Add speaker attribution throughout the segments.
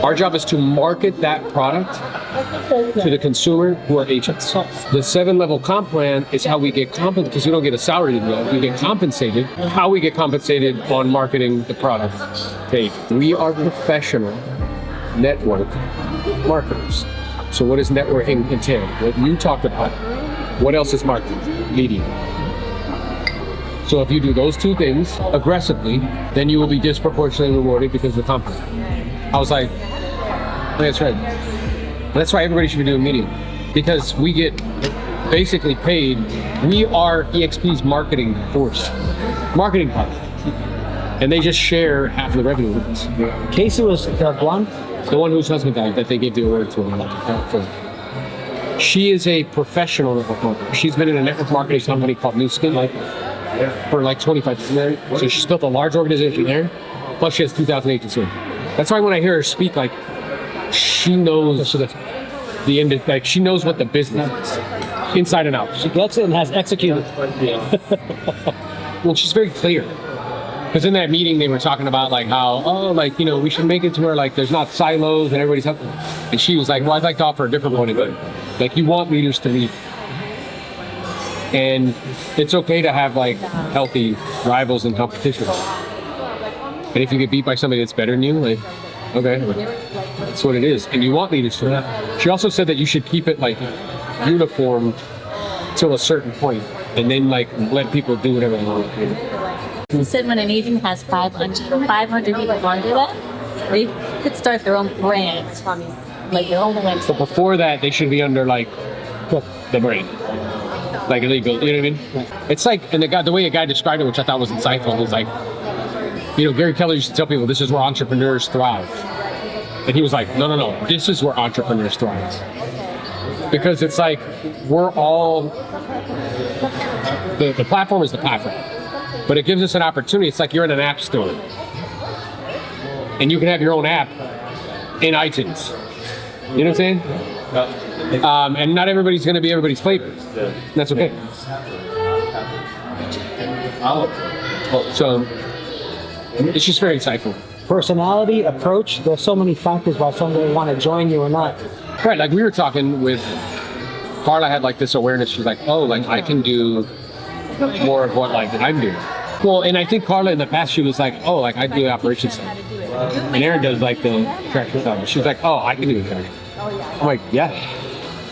Speaker 1: Our job is to market that product to the consumer who are agents. The 7-level comp plan is how we get compensated, because we don't get a salary to do it. We get compensated. How we get compensated on marketing the product page. We are professional network marketers. So what does networking entail? What you talked about. What else is marketing? Media. So if you do those two things aggressively, then you will be disproportionately rewarded because of the comp plan. I was like, that's right. That's why everybody should be doing media, because we get basically paid. We are EXP's marketing force, marketing partner, and they just share half of the revenue with us.
Speaker 2: Casey was the blonde?
Speaker 1: The one whose husband died that they gave the award to. She is a professional network marketer. She's been in a network marketing company called New Skin for like 25 years. So she's built a large organization there. Plus she has 2,000 agents in. That's why when I hear her speak, like, she knows the end, like she knows what the business is, inside and out.
Speaker 2: She gets it and has executed.
Speaker 1: Well, she's very clear. Because in that meeting they were talking about like how, we should make it to where like there's not silos and everybody's helping. And she was like, well, I'd like to offer a different point of view. Like, you want leaders to lead. And it's okay to have like healthy rivals and competition. And if you get beat by somebody that's better than you, like, okay, that's what it is. And you want leaders to lead. She also said that you should keep it like uniform till a certain point, and then like let people do whatever they want to do.
Speaker 3: He said when an agent has 500 people under that, they could start their own brand, like their own website.
Speaker 1: But before that, they should be under like the brand, like illegal. You know what I mean? It's like, and the way a guy described it, which I thought was insightful, was like, Gary Keller used to tell people this is where entrepreneurs thrive, and he was like, no, this is where entrepreneurs thrive, because it's like we're all the platform is the platform. But it gives us an opportunity. It's like you're in an app store, and you can have your own app in iTunes. You know what I'm saying? And not everybody's going to be everybody's flavor. That's okay. So it's just very insightful.
Speaker 2: Personality, approach. There's so many factors why somebody will want to join you or not.
Speaker 1: Right. Like we were talking with Carla, had like this awareness. She's like, oh, like I can do more of what like I'm doing. Well, and I think Carla in the past, she was like, oh, like I do the operations side. And Aaron does like the attraction side. She was like, oh, I can do the attraction. I'm like, yeah.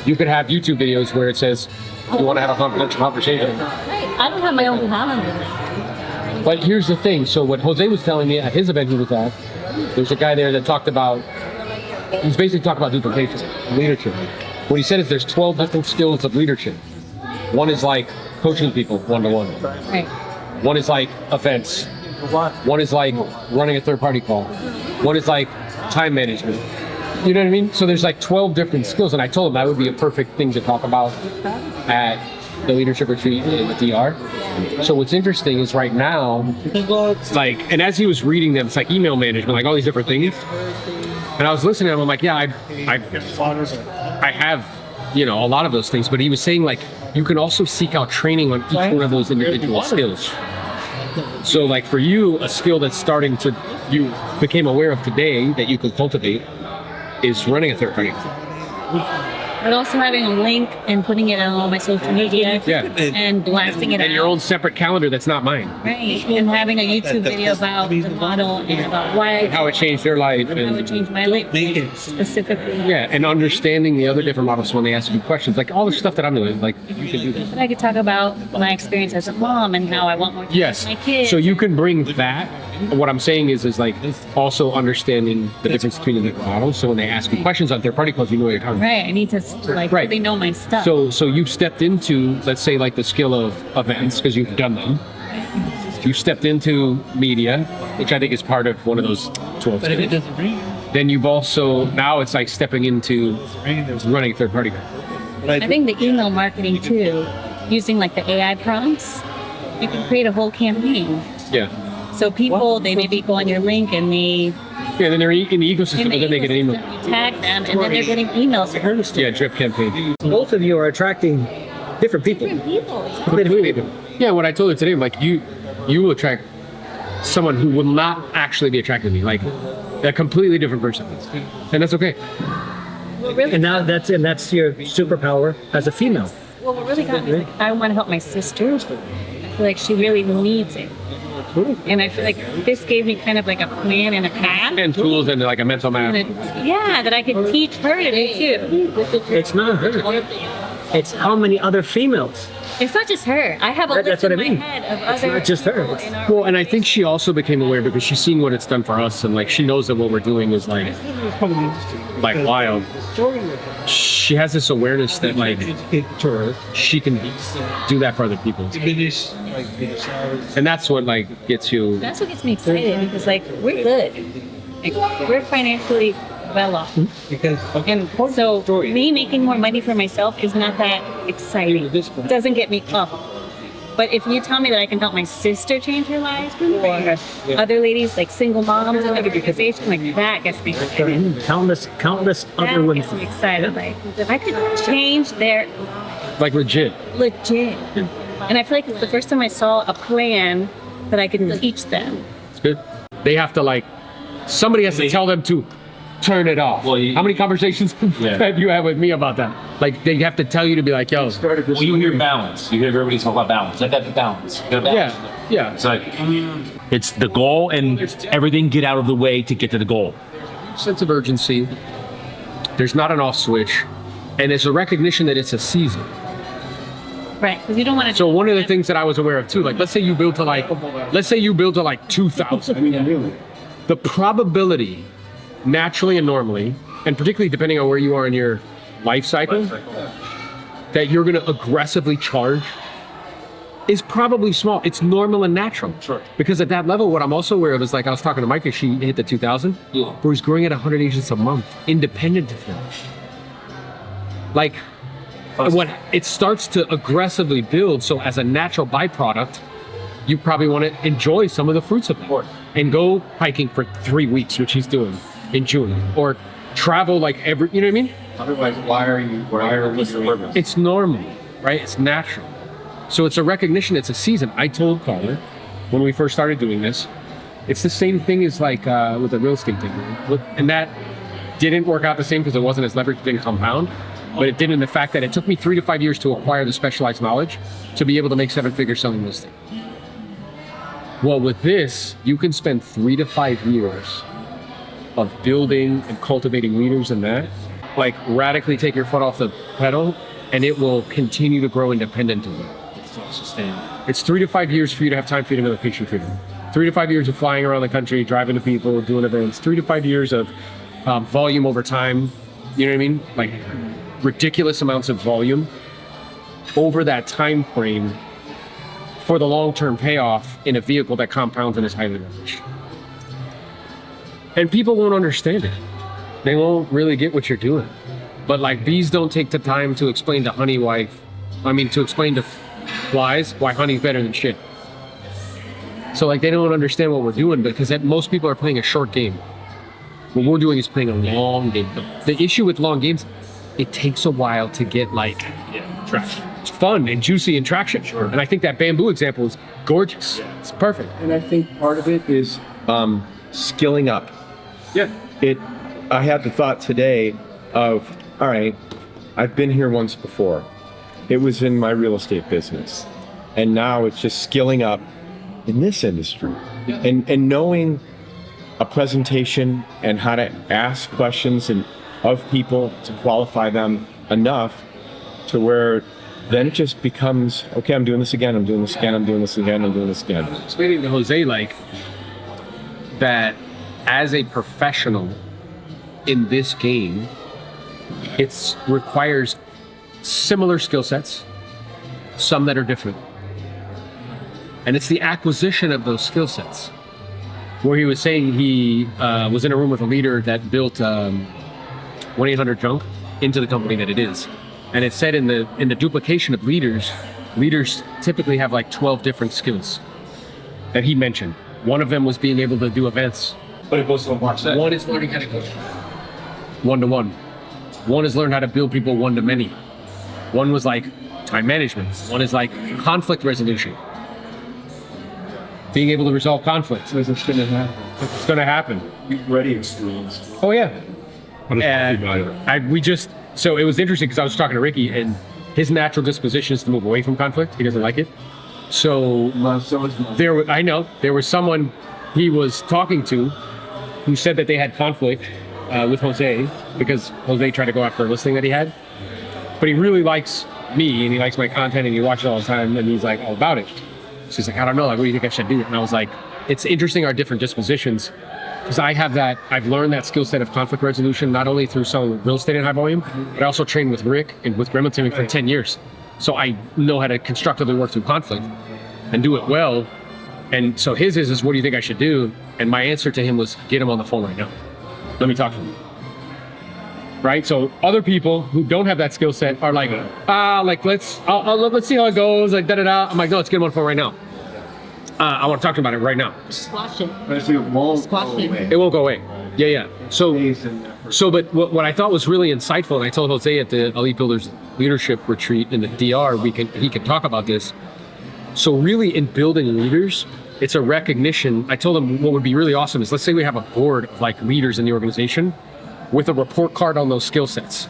Speaker 1: You could have YouTube videos where it says, you want to have a confidential conversation.
Speaker 3: I don't have my own calendar.
Speaker 1: But here's the thing. So what Jose was telling me at his event he was at, there's a guy there that talked about, he's basically talking about duplication, leadership. What he said is there's 12 different skills of leadership. One is like coaching people one-to-one.
Speaker 3: Right.
Speaker 1: One is like events. One is like running a third-party call. One is like time management. You know what I mean? So there's like 12 different skills, and I told him that would be a perfect thing to talk about at the leadership retreat in the DR. So what's interesting is right now, like, and as he was reading them, it's like email management, like all these different things. And I was listening to him, I'm like, yeah, I have, a lot of those things, but he was saying like, you can also seek out training on each one of those individual skills. So like for you, a skill that's you became aware of today that you could cultivate is running a third party.
Speaker 3: But also having a link and putting it on all my social media and blasting it out.
Speaker 1: And your own separate calendar that's not mine.
Speaker 3: Right, and having a YouTube video about the model and about why.
Speaker 1: How it changed their life.
Speaker 3: How it changed my life specifically.
Speaker 1: Yeah, and understanding the other different models when they ask you questions. Like all the stuff that I'm doing, like you should do this.
Speaker 3: But I could talk about my experience as a mom and how I want more time with my kids.
Speaker 1: So you can bring that. What I'm saying is like also understanding the difference between the different models. So when they ask you questions on third-party calls, you know what you're talking about.
Speaker 3: Right, I need to really know my stuff.
Speaker 1: So you've stepped into, let's say, like the skill of events because you've done them. You stepped into media, which I think is part of one of those 12 skills. Then you've also, now it's like stepping into running third-party.
Speaker 3: I think the email marketing too, using like the AI prompts, you can create a whole campaign.
Speaker 1: Yeah.
Speaker 3: So people, they maybe go on your link and they...
Speaker 1: Yeah, then they're in the ecosystem, but then they get an email.
Speaker 3: You tag them, and then they're getting emails.
Speaker 1: Yeah, drip campaign.
Speaker 2: Both of you are attracting different people.
Speaker 1: Yeah, what I told her today, I'm like, you will attract someone who will not actually be attracted to me. Like, A completely different person. And that's okay.
Speaker 2: And now that's your superpower as a female.
Speaker 3: Well, what really got me is like, I want to help my sister. I feel like she really needs it. And I feel like this gave me kind of like a plan and a path.
Speaker 1: And tools and like a mental map.
Speaker 3: Yeah, that I could teach her to do too.
Speaker 2: It's not her. It's how many other females.
Speaker 3: It's not just her. I have a
Speaker 2: That's
Speaker 3: list in
Speaker 2: what I
Speaker 3: my
Speaker 2: mean.
Speaker 3: head of
Speaker 2: It's
Speaker 3: other
Speaker 2: not just her.
Speaker 3: people
Speaker 2: It's-
Speaker 3: in our
Speaker 1: Well, and I think she also became aware because she's seen what it's done for us, and like she knows that what we're doing is like wild. She has this awareness that like she can do that for other people, and that's what like gets you.
Speaker 3: That's what gets me excited because like we're good. Like, we're financially well off. And so me making more money for myself is not that exciting. It doesn't get me up. But if you tell me that I can help my sister change her life or other ladies like single moms in the organization, like that gets me excited.
Speaker 2: Countless other
Speaker 3: That
Speaker 2: women.
Speaker 3: gets me excited. Like if I could change their
Speaker 1: Like legit.
Speaker 3: legit. And I feel like it's the first time I saw a plan that I can teach them.
Speaker 1: It's good. They have to like, somebody has to tell them to turn it off.
Speaker 4: Well,
Speaker 1: How many conversations have you had with me about that? Like they have to tell you to be like, yo.
Speaker 4: Well, you hear balance. You hear everybody talk about balance. Let that be balance. You gotta balance.
Speaker 1: Yeah.
Speaker 4: It's like, it's the goal and everything get out of the way to get to the goal.
Speaker 1: Sense of urgency. There's not an off switch, and it's a recognition that it's a season.
Speaker 3: Right. Because you don't want to.
Speaker 1: So one of the things that I was aware of too, like let's say you build to like 2,000. The probability, naturally and normally, and particularly depending on where you are in your life cycle, that you're going to aggressively charge is probably small. It's normal and natural.
Speaker 4: Sure.
Speaker 1: Because at that level, what I'm also aware of is like I was talking to Micah, she hit the 2,000, where he's growing at 100 agents a month, independent of him. Like, what it starts to aggressively build. So as a natural byproduct, you probably want to enjoy some of the fruits of it and go hiking for 3 weeks, which he's doing in June, or travel like every, you know what I mean?
Speaker 4: Otherwise, what's the purpose?
Speaker 1: It's normal, right? It's natural. So it's a recognition, it's a season. I told Carla when we first started doing this, it's the same thing as like with the real estate thing. And that didn't work out the same because it wasn't as leveraged, didn't compound, but it did in the fact that it took me 3 to 5 years to acquire the specialized knowledge to be able to make 7 figures selling real estate. Well, with this, you can spend 3 to 5 years of building and cultivating leaders in that, like radically take your foot off the pedal, and it will continue to grow independent of you. It's 3 to 5 years for you to have time freedom and location freedom. 3 to 5 years of flying around the country, driving to people, doing events. 3 to 5 years of volume over time. You know what I mean? Like ridiculous amounts of volume over that time frame for the long-term payoff in a vehicle that compounds and is highly leveraged. And people won't understand it. They won't really get what you're doing. But like bees don't take the time to explain to to explain to flies why honey's better than shit. So like they don't understand what we're doing because most people are playing a short game. What we're doing is playing a long game. The issue with long games, it takes a while to get like it's fun and juicy and traction. Sure. And I think that bamboo example is gorgeous. Yeah. It's perfect.
Speaker 5: And I think part of it is skilling up.
Speaker 1: Yeah.
Speaker 5: I had the thought today of, all right, I've been here once before. It was in my real estate business. And now it's just skilling up in this industry. Yeah. And knowing a presentation and how to ask questions of people to qualify them enough to where then it just becomes, okay, I'm doing this again, I'm doing this again, I'm doing this again, I'm doing this again.
Speaker 1: Explaining to Jose like that as a professional in this game, it requires similar skill sets, some that are different. And it's the acquisition of those skill sets. Where he was saying he was in a room with a leader that built 1-800-JUNK into the company that it is. And it said in the duplication of leaders typically have like 12 different skills that he mentioned. One of them was being able to do events.
Speaker 4: But it goes to a mark set.
Speaker 1: One is learning how to coach one-to-one. One is learn how to build people one-to-many. One was like time management. One is like conflict resolution. being able to resolve conflict.
Speaker 5: It's going to happen.
Speaker 1: It's going to happen.
Speaker 5: Ready experience.
Speaker 1: Oh yeah.
Speaker 6: What is
Speaker 1: So it was interesting because I was talking to Ricky, and his natural disposition is to move away from conflict. He doesn't like it. So there was someone he was talking to who said that they had conflict with Jose because Jose tried to go after a listing that he had. But he really likes me and he likes my content and he watches it all the time and he's like all about it. So he's like, I don't know, like, what do you think I should do? And I was like, it's interesting our different dispositions because I've learned that skill set of conflict resolution not only through selling real estate in high volume, but I also trained with Rick and with Gremlin Teaming for 10 years. So I know how to constructively work through conflict and do it well. And so his is what do you think I should do? And my answer to him was, get him on the phone right now. Let me talk to him. Right? So other people who don't have that skill set are like, let's see how it goes, like da-da-da. I'm like, no, let's get him on the phone right now. I want to talk to him about it right now.
Speaker 3: Squash it.
Speaker 5: It won't
Speaker 3: Squash it.
Speaker 1: It won't go away. Yeah. But what I thought was really insightful, and I told Jose at the Elite Builders Leadership Retreat in the DR, he can talk about this. So really in building leaders, it's a recognition. I told him what would be really awesome is, let's say we have a board of like leaders in the organization with a report card on those skill sets.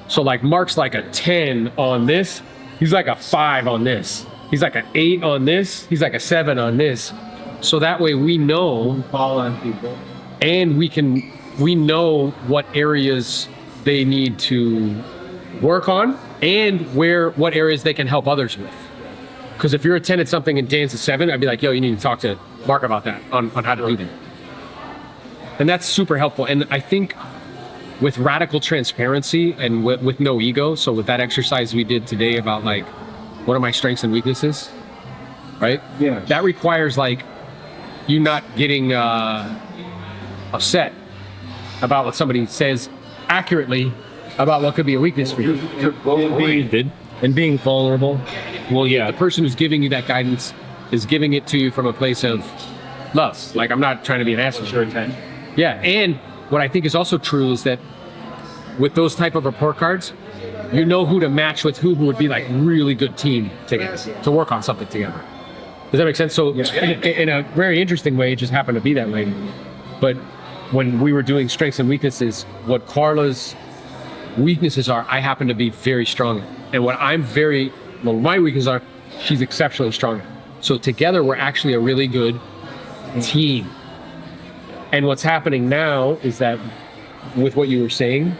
Speaker 1: So like Mark's like a 10 on this, he's like a 5 on this. He's like an 8 on this, he's like a 7 on this. So that way we know,
Speaker 5: fall on people,
Speaker 1: and we know what areas they need to work on and what areas they can help others with. Because if you're a 10 at something and Dan's a 7, I'd be like, yo, you need to talk to Mark about that, on how to do that. And that's super helpful. And I think with radical transparency and with no ego, so with that exercise we did today about like, what are my strengths and weaknesses, right?
Speaker 5: Yeah.
Speaker 1: That requires like you not getting upset about what somebody says accurately about what could be a weakness for you.
Speaker 5: And being vulnerable.
Speaker 1: Well, yeah, the person who's giving you that guidance is giving it to you from a place of love. Like, I'm not trying to be an asshole.
Speaker 5: Sure intent.
Speaker 1: Yeah, and what I think is also true is that with those type of report cards, you know who to match with who would be like really good team to work on something together. Does that make sense? So in a very interesting way, it just happened to be that way. But when we were doing strengths and weaknesses, what Carla's weaknesses are, I happen to be very strong in. And what my weaknesses are, she's exceptionally strong in. So together, we're actually a really good team. And what's happening now is that with what you were saying,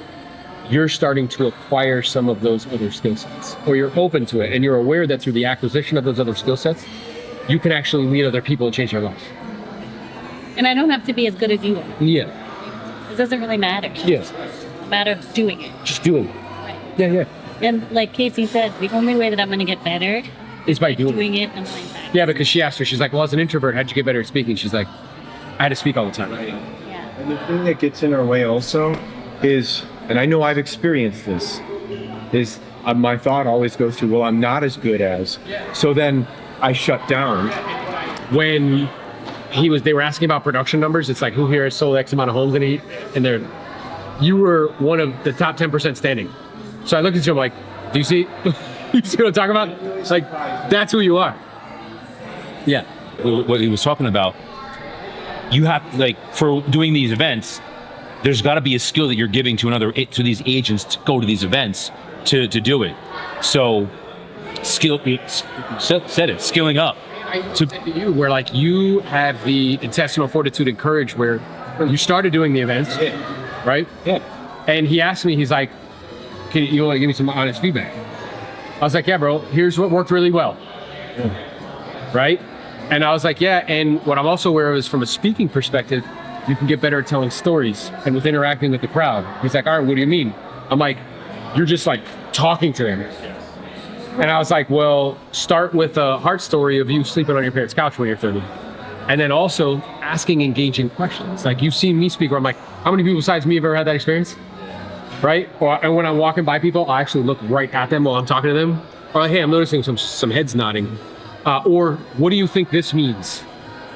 Speaker 1: you're starting to acquire some of those other skill sets, or you're open to it. And you're aware that through the acquisition of those other skill sets, you can actually lead other people and change their life.
Speaker 3: And I don't have to be as good as you are.
Speaker 1: Yeah.
Speaker 3: It doesn't really matter.
Speaker 1: Yes.
Speaker 3: It's a matter of doing it.
Speaker 1: Just doing it.
Speaker 3: Right.
Speaker 1: Yeah.
Speaker 3: And like Casey said, the only way that I'm going to get better
Speaker 1: It's by doing
Speaker 3: it and playing back.
Speaker 1: Yeah, because she asked her, she's like, well, as an introvert, how'd you get better at speaking? She's like, I had to speak all the time.
Speaker 3: Yeah.
Speaker 5: And the thing that gets in our way also is, and I know I've experienced this, is my thought always goes to, well, I'm not as good as. So then I shut down.
Speaker 1: When they were asking about production numbers, it's like, who here has sold X amount of homes and you were one of the top 10% standing. So I looked at you, I'm like, do you see? You see what I'm talking about? Like, that's who you are. Yeah.
Speaker 4: What he was talking about, you have, like, for doing these events, there's got to be a skill that you're giving to these agents to go to these events to do it. So, skilling up.
Speaker 1: I said to you, where like you have the intestinal fortitude and courage, where you started doing the events, right?
Speaker 5: Yeah.
Speaker 1: And he asked me, he's like, "Can you want to give me some honest feedback?" I was like, "Yeah, bro. Here's what worked really well." Right? And I was like, "Yeah." And what I'm also aware of is, from a speaking perspective, you can get better at telling stories and with interacting with the crowd. He's like, "All right, what do you mean?" I'm like, "You're just like talking to them." And I was like, well, start with a heart story of you sleeping on your parents' couch when you're 30. And then also asking engaging questions. Like, you've seen me speak where I'm like, how many people besides me have ever had that experience? Right? And when I'm walking by people, I actually look right at them while I'm talking to them. Or like, hey, I'm noticing some heads nodding. Or what do you think this means?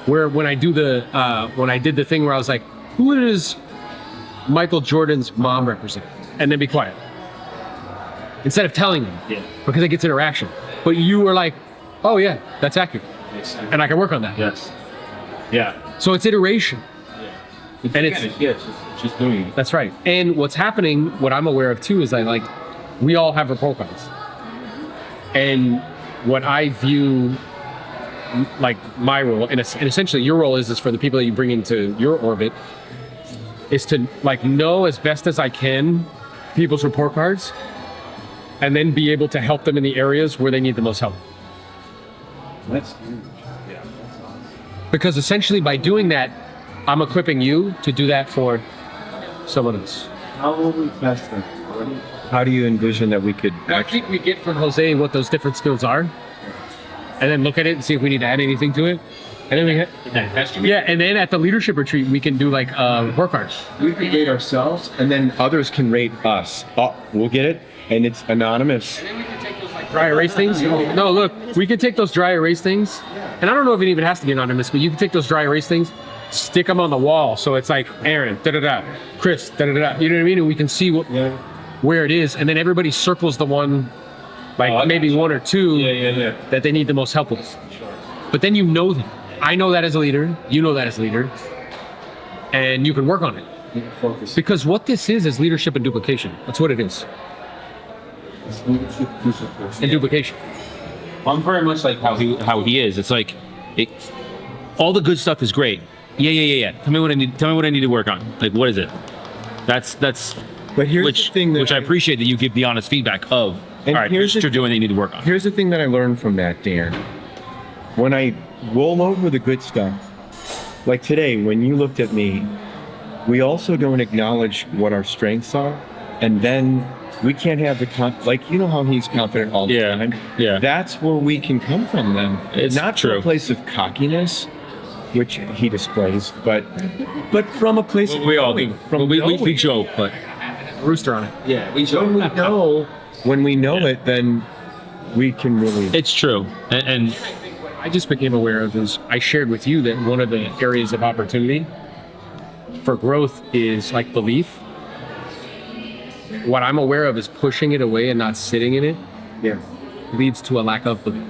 Speaker 1: Where when I did the thing where I was like, who does Michael Jordan's mom represent? And then be quiet. Instead of telling them, because it gets interaction. But you were like, oh yeah, that's accurate. and I can work on that.
Speaker 4: Yes. Yeah.
Speaker 1: So it's iteration. And it's
Speaker 4: just doing it.
Speaker 1: that's right. And what's happening, what I'm aware of too, is that like we all have report cards, and what I view like my role, and essentially your role is for the people that you bring into your orbit, is to like know as best as I can people's report cards, and then be able to help them in the areas where they need the most help.
Speaker 5: That's huge.
Speaker 1: Because essentially by doing that, I'm equipping you to do that for someone else.
Speaker 5: How will we test them? How do you envision that we could
Speaker 1: I think we get from Jose what those different skills are, and then look at it and see if we need to add anything to it. And then and then at the leadership retreat, we can do like report cards.
Speaker 5: we can rate ourselves, and then others can rate us? Oh, we'll get it, and it's anonymous.
Speaker 1: And then we can take those like dry erase things. No, look, we can take those dry erase things, and I don't know if it even has to be anonymous, but you can take those dry erase things, stick them on the wall, so it's like Aaron, da da da, Chris, da da da. You know what I mean? And we can see what where it is, and then everybody circles the one, like maybe one or two that they need the most help with. But then you know them. I know that as a leader. You know that as a leader, and you can work on it.
Speaker 5: Focus.
Speaker 1: Because what this is leadership and duplication. That's what it is. And duplication.
Speaker 4: I'm very much like how he is. It's like all the good stuff is great. Yeah. Tell me what I need to work on. Like, what is it? That's
Speaker 5: But here's the thing that
Speaker 4: which I appreciate that you give the honest feedback of.
Speaker 5: And
Speaker 4: All right,
Speaker 5: here's
Speaker 4: here's what
Speaker 5: the-
Speaker 4: you're doing that you need to work on.
Speaker 5: Here's the thing that I learned from that, Dan. When I roll over the good stuff, like today, when you looked at me, we also don't acknowledge what our strengths are, and then we can't have the like you know how he's confident all the time.
Speaker 4: Yeah.
Speaker 5: That's where we can come from. Then
Speaker 4: It's
Speaker 5: not from
Speaker 4: true.
Speaker 5: a place of cockiness, which he displays, but from a place of
Speaker 4: We all do.
Speaker 5: knowing, from
Speaker 4: we
Speaker 5: knowing.
Speaker 4: joke, but
Speaker 1: Rooster on it.
Speaker 4: yeah, we joke.
Speaker 5: When we know it, then we can really.
Speaker 4: It's true, and
Speaker 1: I just became aware of is I shared with you that one of the areas of opportunity for growth is like belief. What I'm aware of is pushing it away and not sitting in it
Speaker 5: Yeah.
Speaker 1: leads to a lack of belief.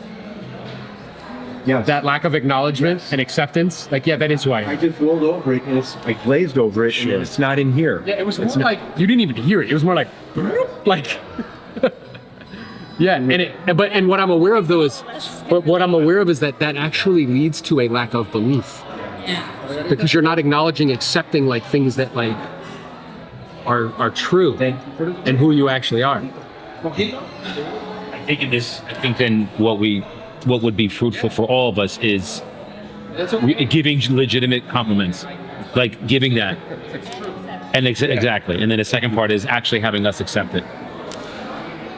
Speaker 5: Yeah.
Speaker 1: That lack of acknowledgement and acceptance, like, yeah, that is who I
Speaker 5: I
Speaker 1: am.
Speaker 5: just rolled over it and I glazed over it and it's not in here.
Speaker 1: Yeah, it was more like, you didn't even hear it. It was more like, yeah, and what I'm aware of though is, but what I'm aware of is that actually leads to a lack of belief. Because you're not acknowledging, accepting like things that like are true and who you actually are.
Speaker 4: I think then what would be fruitful for all of us is giving legitimate compliments, like giving that, and exactly. And then the second part is actually having us accept it.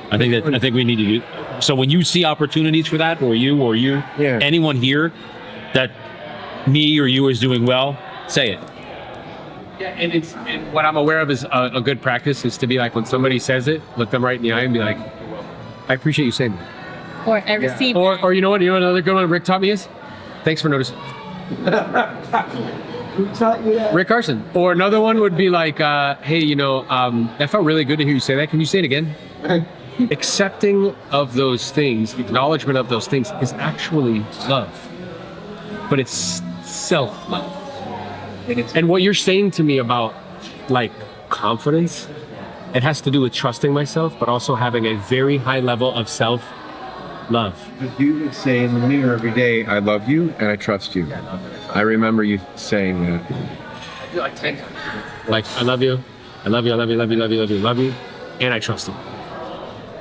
Speaker 4: I think we need to do. So when you see opportunities for that, or anyone here that me or you is doing well, say it.
Speaker 1: Yeah, and what I'm aware of is a good practice is to be like when somebody says it, look them right in the eye and be like, I appreciate you saying that.
Speaker 3: Or I received.
Speaker 1: Or you know what? You know another good one Rick taught me is, thanks for noticing.
Speaker 2: Who taught you that?
Speaker 1: Rick Carson. Or another one would be like, hey, that felt really good to hear you say that. Can you say it again? Accepting of those things, acknowledgement of those things is actually love, but it's self-love. And what you're saying to me about like confidence, it has to do with trusting myself, but also having a very high level of self-love.
Speaker 5: You would say in the mirror every day, I love you and I trust you. I remember you saying that.
Speaker 1: Like, I love you, I love you, I love you, love you, love you, love you, love you, and I trust you.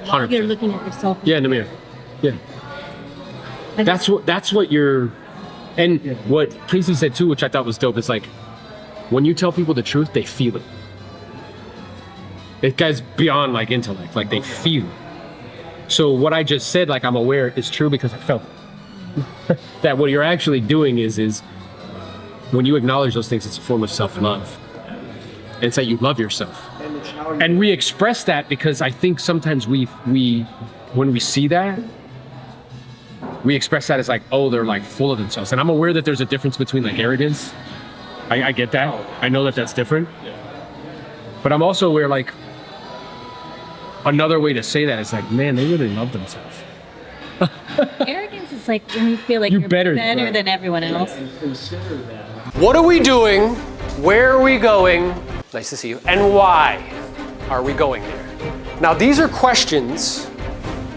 Speaker 3: While you're looking at yourself.
Speaker 1: Yeah, in the mirror. Yeah. That's what you're, and what Casey said too, which I thought was dope, is like, when you tell people the truth, they feel it. It goes beyond like intellect, like they feel it. So what I just said, like I'm aware, is true because I felt it. That what you're actually doing is when you acknowledge those things, it's a form of self-love. And it's that you love yourself. And we express that because I think sometimes we when we see that, we express that as like, oh, they're like full of themselves. And I'm aware that there's a difference between like arrogance. I get that. I know that that's different. But I'm also aware like another way to say that is like, man, they really love themselves.
Speaker 3: Arrogance is It's like when you feel like you're better than everyone else.
Speaker 6: What are we doing? Where are we going? Nice to see you. And why are we going there? Now, these are questions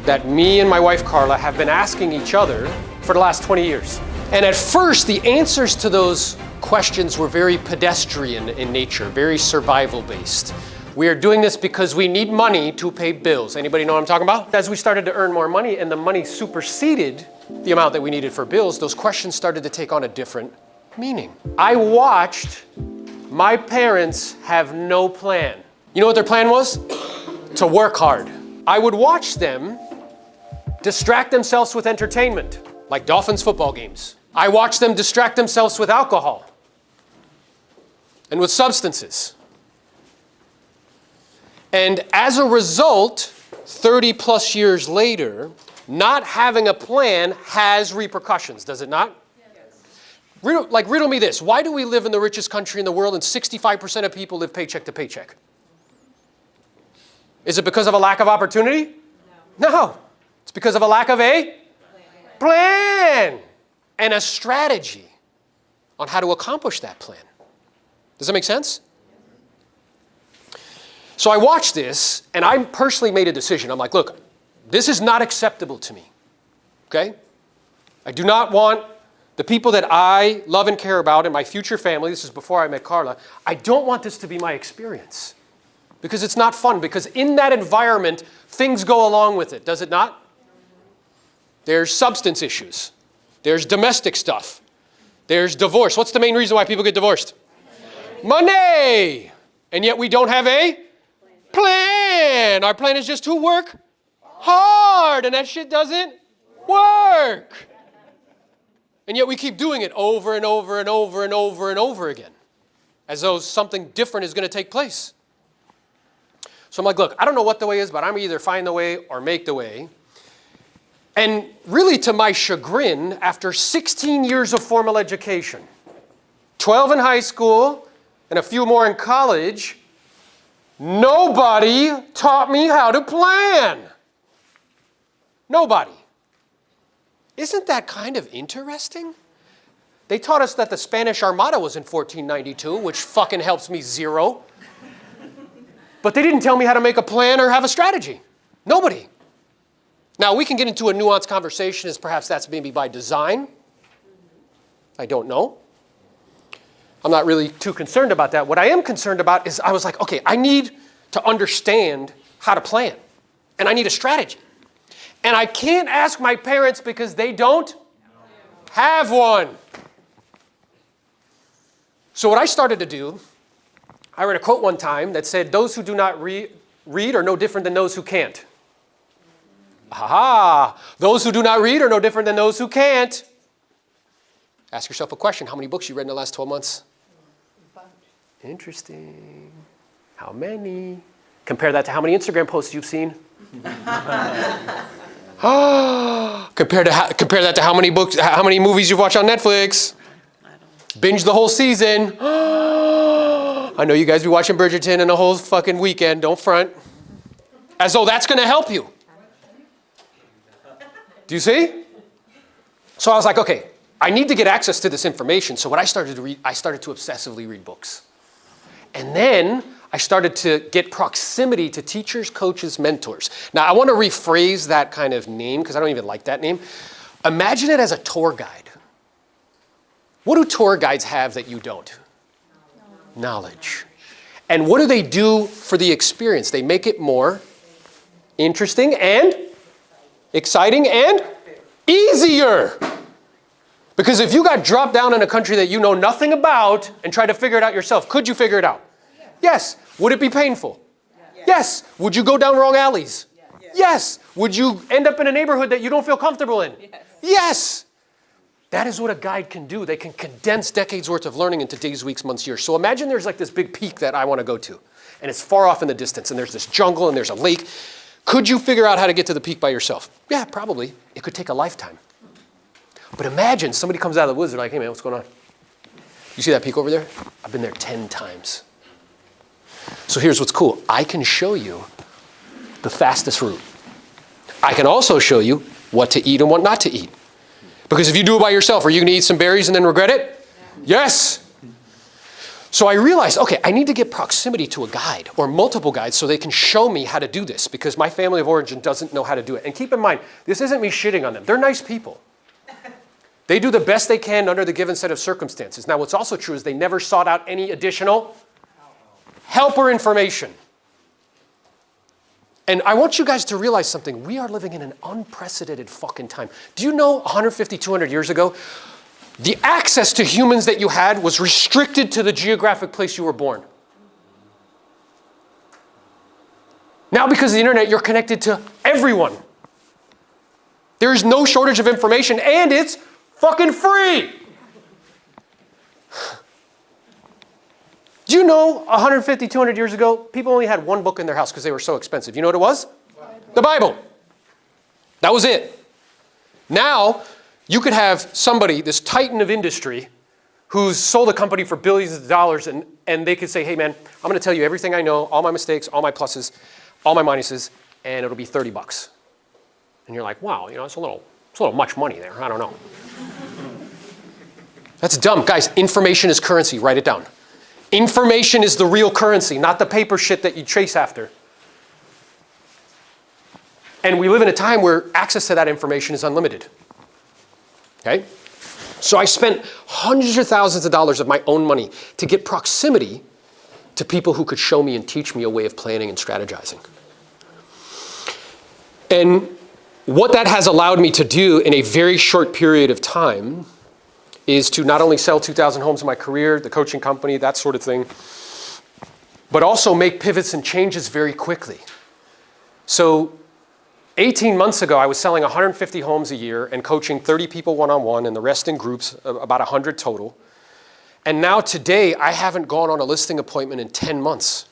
Speaker 6: that me and my wife Carla have been asking each other for the last 20 years. And at first, the answers to those questions were very pedestrian in nature, very survival based. We are doing this because we need money to pay bills. Anybody know what I'm talking about? As we started to earn more money and the money superseded the amount that we needed for bills, those questions started to take on a different meaning. I watched my parents have no plan. You know what their plan was? To work hard. I would watch them distract themselves with entertainment, like Dolphins football games. I watched them distract themselves with alcohol and with substances. And as a result, 30 plus years later, not having a plan has repercussions, does it not? Yes. Riddle me this. Why do we live in the richest country in the world and 65% of people live paycheck to paycheck? Is it because of a lack of opportunity? No. It's because of a lack of a plan and a strategy on how to accomplish that plan. Does that make sense? So I watched this, and I personally made a decision. I'm like, look, this is not acceptable to me, okay? I do not want the people that I love and care about in my future family, this is before I met Carla, I don't want this to be my experience because it's not fun, because in that environment, things go along with it, does it not? There's substance issues. There's domestic stuff. There's divorce. What's the main reason why people get divorced? Money! And yet we don't have a plan. Our plan is just to work hard, and that shit doesn't work. And yet we keep doing it over and over and over and over and over again, as though something different is going to take place. So I'm like, look, I don't know what the way is, but I'm either find the way or make the way. And really, to my chagrin, after 16 years of formal education, 12 in high school, and a few more in college, nobody taught me how to plan. Nobody. Isn't that kind of interesting? They taught us that the Spanish Armada was in 1492, which fucking helps me zero. But they didn't tell me how to make a plan or have a strategy. Nobody. Now, we can get into a nuanced conversation as perhaps that's maybe by design. I don't know. I'm not really too concerned about that. What I am concerned about is I was like, okay, I need to understand how to plan. And I need a strategy. And I can't ask my parents because they don't have one. So what I started to do, I read a quote one time that said, those who do not read are no different than those who can't. Aha! Those who do not read are no different than those who can't. Ask yourself a question. How many books you read in the last 12 months? Interesting. How many? Compare that to how many Instagram posts you've seen. Compare that to how many books, how many movies you've watched on Netflix. Binge the whole season. I know you guys be watching Bridgerton in a whole fucking weekend. Don't front. As though that's going to help you. Do you see? So I was like, okay, I need to get access to this information. So what I started to read, I started to obsessively read books. And then I started to get proximity to teachers, coaches, mentors. Now, I want to rephrase that kind of name because I don't even like that name. Imagine it as a tour guide. What do tour guides have that you don't? Knowledge. And what do they do for the experience? They make it more interesting and exciting and easier. Because if you got dropped down in a country that you know nothing about and tried to figure it out yourself, could you figure it out? Yes. Would it be painful? Yes. Would you go down wrong alleys? Yes. Would you end up in a neighborhood that you don't feel comfortable in? Yes. That is what a guide can do. They can condense decades worth of learning into days, weeks, months, years. So imagine there's like this big peak that I want to go to, and it's far off in the distance, and there's this jungle, and there's a lake. Could you figure out how to get to the peak by yourself? Yeah, probably. It could take a lifetime. But imagine somebody comes out of the woods, they're like, hey man, what's going on? You see that peak over there? I've been there 10 times. So here's what's cool. I can show you the fastest route. I can also show you what to eat and what not to eat. Because if you do it by yourself, are you going to eat some berries and then regret it? Yes. So I realized, okay, I need to get proximity to a guide or multiple guides so they can show me how to do this because my family of origin doesn't know how to do it. And keep in mind, this isn't me shitting on them. They're nice people. They do the best they can under the given set of circumstances. Now, what's also true is they never sought out any additional help or information. And I want you guys to realize something. We are living in an unprecedented fucking time. Do you know 150, 200 years ago, the access to humans that you had was restricted to the geographic place you were born? Now, because of the internet, you're connected to everyone. There is no shortage of information, and it's fucking free. Do you know 150, 200 years ago, people only had one book in their house because they were so expensive. You know what it was? The Bible. That was it. Now, you could have somebody, this titan of industry, who's sold a company for billions of dollars, and they could say, hey man, I'm going to tell you everything I know, all my mistakes, all my pluses, all my minuses, and it'll be $30. And you're like, wow, it's a little much money there. I don't know. That's dumb. Guys, information is currency. Write it down. Information is the real currency, not the paper shit that you chase after. And we live in a time where access to that information is unlimited. Okay? So I spent hundreds of thousands of dollars of my own money to get proximity to people who could show me and teach me a way of planning and strategizing. And what that has allowed me to do in a very short period of time is to not only sell 2,000 homes in my career, the coaching company, that sort of thing, but also make pivots and changes very quickly. So 18 months ago, I was selling 150 homes a year and coaching 30 people one-on-one and the rest in groups, about 100 total. And now today, I haven't gone on a listing appointment in 10 months.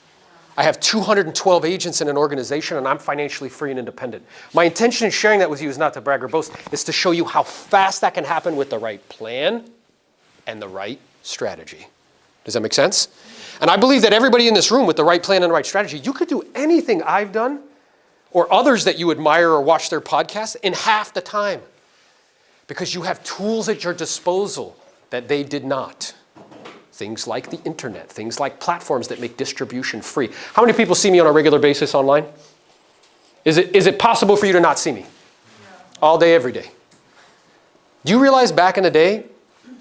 Speaker 6: I have 212 agents in an organization and I'm financially free and independent. My intention in sharing that with you is not to brag or boast, it's to show you how fast that can happen with the right plan and the right strategy. Does that make sense? And I believe that everybody in this room with the right plan and the right strategy, you could do anything I've done or others that you admire or watch their podcasts in half the time because you have tools at your disposal that they did not. Things like the internet, things like platforms that make distribution free. How many people see me on a regular basis online? Is it possible for you to not see me? All day, every day. Do you realize back in the day,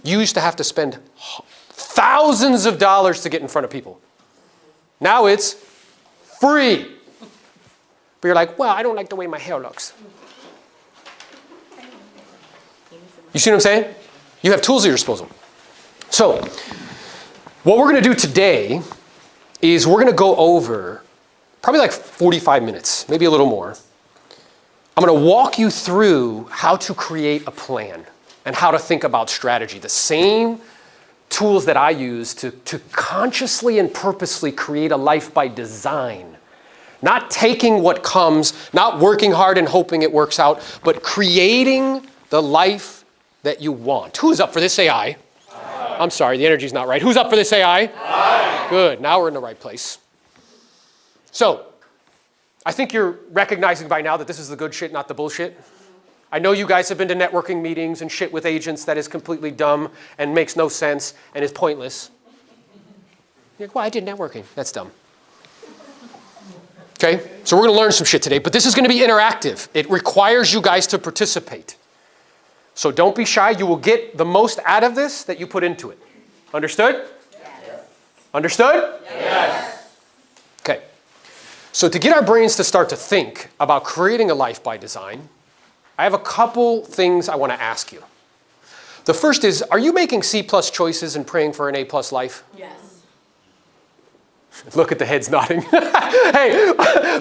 Speaker 6: you used to have to spend thousands of dollars to get in front of people? Now it's free. But you're like, well, I don't like the way my hair looks. You see what I'm saying? You have tools at your disposal. So, what we're going to do today is we're going to go over probably like 45 minutes, maybe a little more. I'm going to walk you through how to create a plan and how to think about strategy. The same tools that I use to consciously and purposely create a life by design. Not taking what comes, not working hard and hoping it works out, but creating the life that you want. Who's up for this? Say aye. I'm sorry, the energy's not right. Who's up for this? Say aye. Aye. Good, now we're in the right place. So, I think you're recognizing by now that this is the good shit, not the bullshit. I know you guys have been to networking meetings and shit with agents that is completely dumb and makes no sense and is pointless. You're like, well, I did networking. That's dumb. Okay, so we're going to learn some shit today, but this is going to be interactive. It requires you guys to participate. So don't be shy. You will get the most out of this that you put into it. Understood? Yes. Understood? Yes. Okay. So to get our brains to start to think about creating a life by design, I have a couple things I want to ask you. The first is, are you making C+ choices and praying for an A+ life? Yes. Look at the heads nodding. Hey,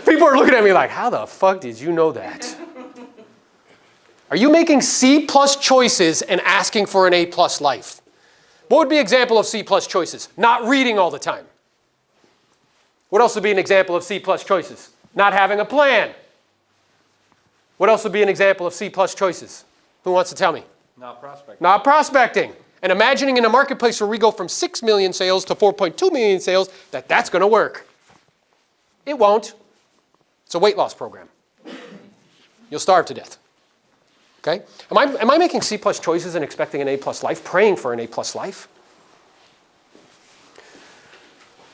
Speaker 6: people are looking at me like, how the fuck did you know that? Are you making C+ choices and asking for an A+ life? What would be an example of C+ choices? Not reading all the time. What else would be an example of C+ choices? Not having a plan. What else would be an example of C+ choices? Who wants to tell me?
Speaker 5: Not prospecting.
Speaker 6: Not prospecting. And imagining in a marketplace where we go from 6 million sales to 4.2 million sales, that's going to work. It won't. It's a weight loss program. You'll starve to death. Okay? Am I making C plus choices and expecting an A plus life, praying for an A plus life?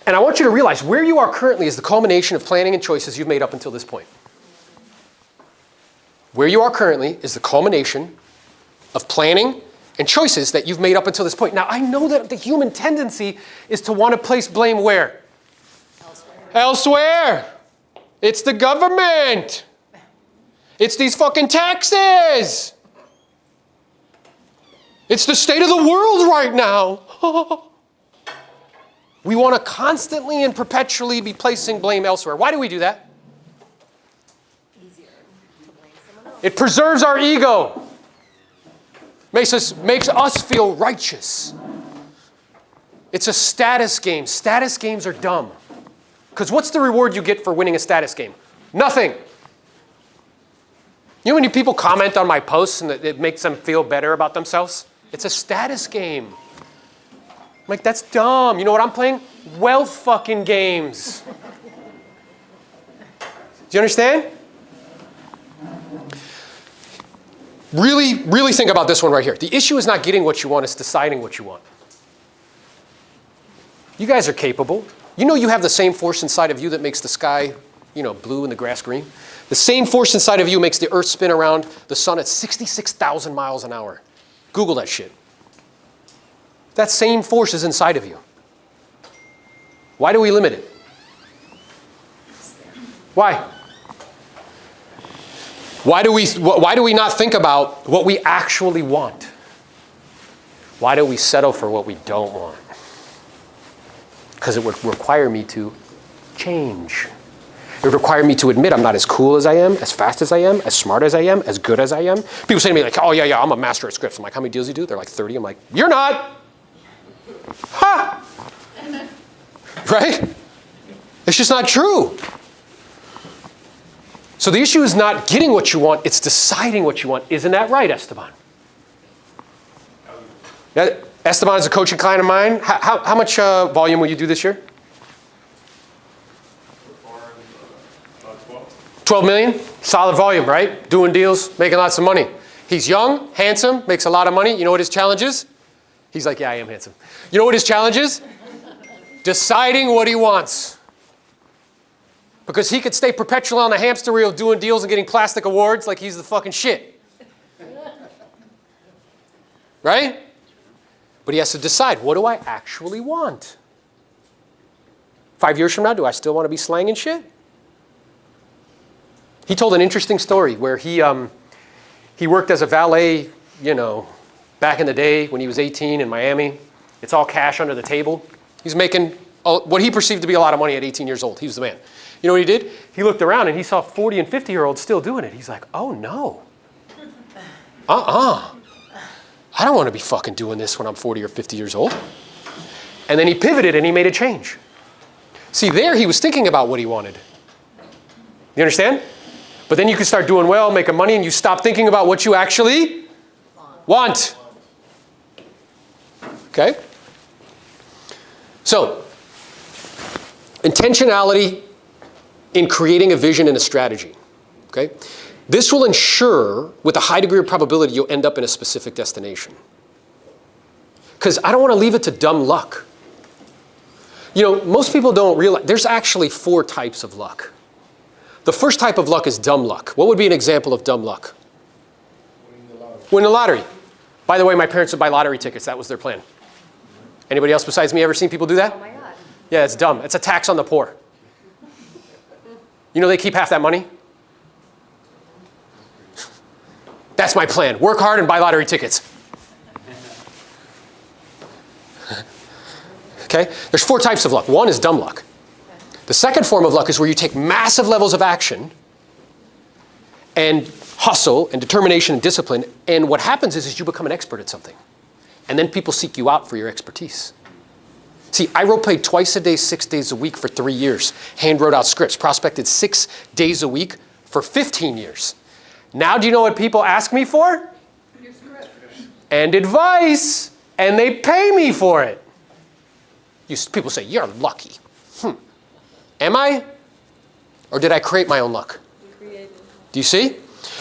Speaker 6: And I want you to realize where you are currently is the culmination of planning and choices you've made up until this point. Where you are currently is the culmination of planning and choices that you've made up until this point. Now, I know that the human tendency is to want to place blame where? Elsewhere. It's the government. It's these fucking taxes. It's the state of the world right now. We want to constantly and perpetually be placing blame elsewhere. Why do we do that? It preserves our ego. Makes us feel righteous. It's a status game. Status games are dumb. Because what's the reward you get for winning a status game? Nothing. You know how many people comment on my posts and it makes them feel better about themselves? It's a status game. I'm like, that's dumb. You know what I'm playing? Wealth fucking games. Do you understand? Really, really think about this one right here. The issue is not getting what you want, it's deciding what you want. You guys are capable. You know you have the same force inside of you that makes the sky, blue and the grass green. The same force inside of you makes the earth spin around the sun at 66,000 miles an hour. Google that shit. That same force is inside of you. Why do we limit it? Why? Why do we not think about what we actually want? Why do we settle for what we don't want? Because it would require me to change. It would require me to admit I'm not as cool as I am, as fast as I am, as smart as I am, as good as I am. People say to me like, oh yeah, I'm a master at scripts. I'm like, how many deals do you do? They're like 30. I'm like, you're not. Ha! Right? It's just not true. So the issue is not getting what you want, it's deciding what you want. Isn't that right, Esteban? Esteban is a coaching client of mine. How much volume will you do this year? 12 million? Solid volume, right? Doing deals, making lots of money. He's young, handsome, makes a lot of money. You know what his challenge is? He's like, yeah, I am handsome. You know what his challenge is? Deciding what he wants. Because he could stay perpetually on the hamster wheel doing deals and getting plastic awards like he's the fucking shit. Right? But he has to decide, what do I actually want? 5 years from now, do I still want to be slanging shit? He told an interesting story where he worked as a valet, back in the day when he was 18 in Miami. It's all cash under the table. He's making what he perceived to be a lot of money at 18 years old. He was the man. You know what he did? He looked around and he saw 40 and 50-year-olds still doing it. He's like, oh no. I don't want to be fucking doing this when I'm 40 or 50 years old. And then he pivoted and he made a change. See, there he was thinking about what he wanted. You understand? But then you can start doing well, making money, and you stop thinking about what you actually want. Okay? So, intentionality in creating a vision and a strategy. Okay? This will ensure, with a high degree of probability, you'll end up in a specific destination. Because I don't want to leave it to dumb luck. Most people don't realize, there's actually 4 types of luck. The first type of luck is dumb luck. What would be an example of dumb luck? Win the lottery. By the way, my parents would buy lottery tickets. That was their plan. Anybody else besides me ever seen people do that?
Speaker 7: Oh my God.
Speaker 6: Yeah, it's dumb. It's a tax on the poor. They keep half that money? That's my plan. Work hard and buy lottery tickets. Okay? There's 4 types of luck. One is dumb luck. The second form of luck is where you take massive levels of action and hustle and determination and discipline, and what happens is you become an expert at something. And then people seek you out for your expertise. See, I role-played twice a day, 6 days a week for 3 years. Hand wrote out scripts, prospected 6 days a week for 15 years. Now do you know what people ask me for? Your script. And advice, and they pay me for it. People say, you're lucky. Am I? Or did I create my own luck? Do you see?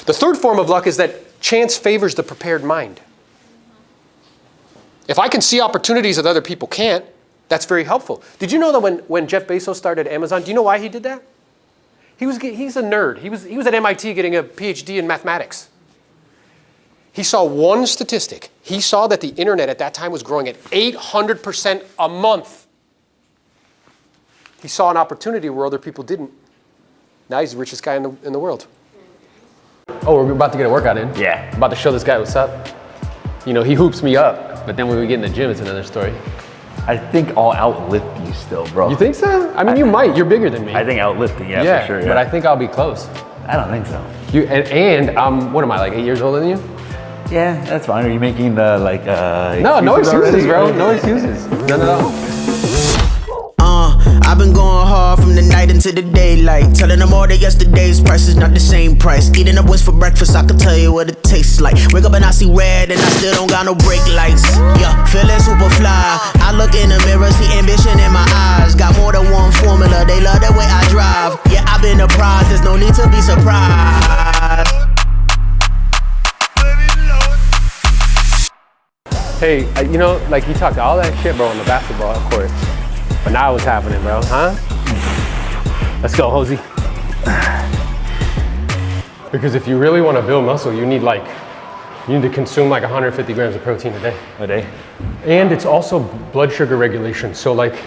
Speaker 6: The third form of luck is that chance favors the prepared mind. If I can see opportunities that other people can't, that's very helpful. Did you know that when Jeff Bezos started Amazon, do you know why he did that? He's a nerd. He was at MIT getting a PhD in mathematics. He saw one statistic. He saw that the internet at that time was growing at 800% a month. He saw an opportunity where other people didn't. Now he's the richest guy in the world. Oh, we're about to get a workout in.
Speaker 7: Yeah.
Speaker 6: I'm about to show this guy what's up. You know, he hoops me up, but then when we get in the gym, it's another story.
Speaker 7: I think I'll outlift you still, bro.
Speaker 6: You think so? I mean, you might. You're bigger than me.
Speaker 7: I think outlifting, yeah, for sure. Yeah.
Speaker 6: But I think I'll be close.
Speaker 7: I don't think so.
Speaker 6: You and I'm, what am I, like 8 years older than you?
Speaker 7: Yeah, that's fine. Are you making the
Speaker 6: No excuses,
Speaker 7: already?
Speaker 6: bro. No excuses. None at all.
Speaker 8: I've been going hard from the night into the daylight. Telling them all that yesterday's price is not the same price. Eating up wings for breakfast, I can tell you what it tastes like. Wake up and I see red and I still don't got no brake lights. Yeah, feeling super fly. I look in the mirror, see ambition in my eyes. Got more than one formula, they love the way I drive. Yeah, I've been a prize, there's no need to be surprised.
Speaker 6: Hey, you know, like you talked all that shit, bro, on the basketball court. But now what's happening, bro, huh? Let's go, Hosey. Because if you really want to build muscle, you need to consume like 150 grams of protein a day.
Speaker 7: A day?
Speaker 6: And it's also blood sugar regulation. So like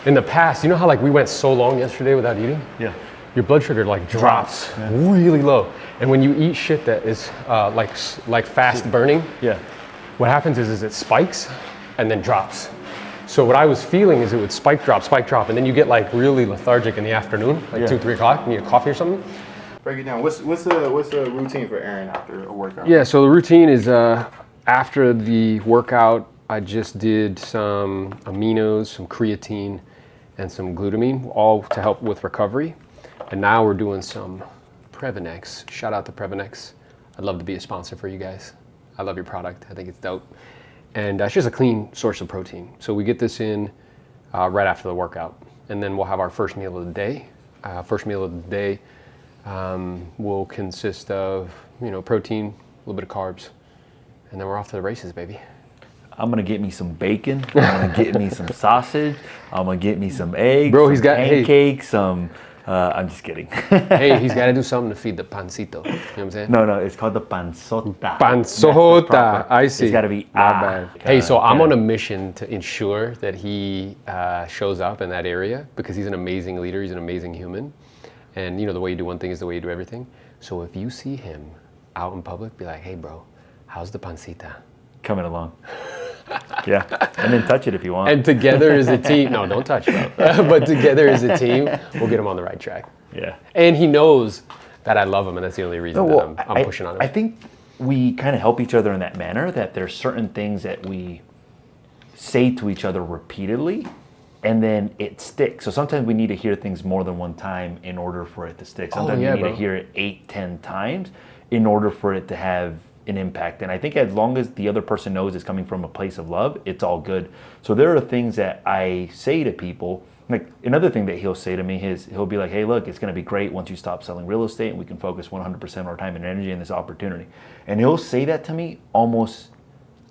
Speaker 6: in the past, you know how like we went so long yesterday without eating?
Speaker 7: Yeah.
Speaker 6: Your blood sugar like drops really low. And when you eat shit that is like fast burning,
Speaker 7: Yeah.
Speaker 6: what happens is it spikes and then drops. So what I was feeling is it would spike, drop, and then you get like really lethargic in the afternoon, like 2, 3 o'clock, you need a coffee or something.
Speaker 9: Break it down. What's the routine for Aaron after a workout?
Speaker 6: Yeah, so the routine is after the workout, I just did some aminos, some creatine, and some glutamine, all to help with recovery. And now we're doing some Previnex. Shout out to Previnex. I'd love to be a sponsor for you guys. I love your product. I think it's dope. And it's just a clean source of protein. So we get this in right after the workout. And then we'll have our first meal of the day. First meal of the day will consist of, protein, a little bit of carbs. And then we're off to the races, baby.
Speaker 7: I'm gonna get me some bacon. I'm gonna get me some sausage. I'm gonna get me some eggs.
Speaker 6: Bro, he's got
Speaker 7: pancakes. I'm just kidding.
Speaker 6: Hey, he's got to do something to feed the pancito. You know what I'm saying?
Speaker 7: No, it's called the panzota.
Speaker 6: Panzota. I see.
Speaker 7: It's got to be
Speaker 6: not bad. Hey, so I'm on a mission to ensure that he shows up in that area because he's an amazing leader. He's an amazing human. And the way you do one thing is the way you do everything. So if you see him out in public, be like, hey, bro, how's the pancita?
Speaker 7: Coming along. Yeah, and then touch it if you want.
Speaker 6: And together as a team, no, don't touch, bro. But together as a team, we'll get him on the right track.
Speaker 7: Yeah.
Speaker 6: And he knows that I love him, and that's the only reason that I'm pushing on him.
Speaker 7: I think we kind of help each other in that manner, that there's certain things that we say to each other repeatedly, and then it sticks. So sometimes we need to hear things more than one time in order for it to stick. Sometimes we need to hear it 8, 10 times in order for it to have an impact. And I think as long as the other person knows it's coming from a place of love, it's all good. So there are things that I say to people, like another thing that he'll say to me is he'll be like, hey, look, it's going to be great once you stop selling real estate and we can focus 100% of our time and energy in this opportunity. And he'll say that to me almost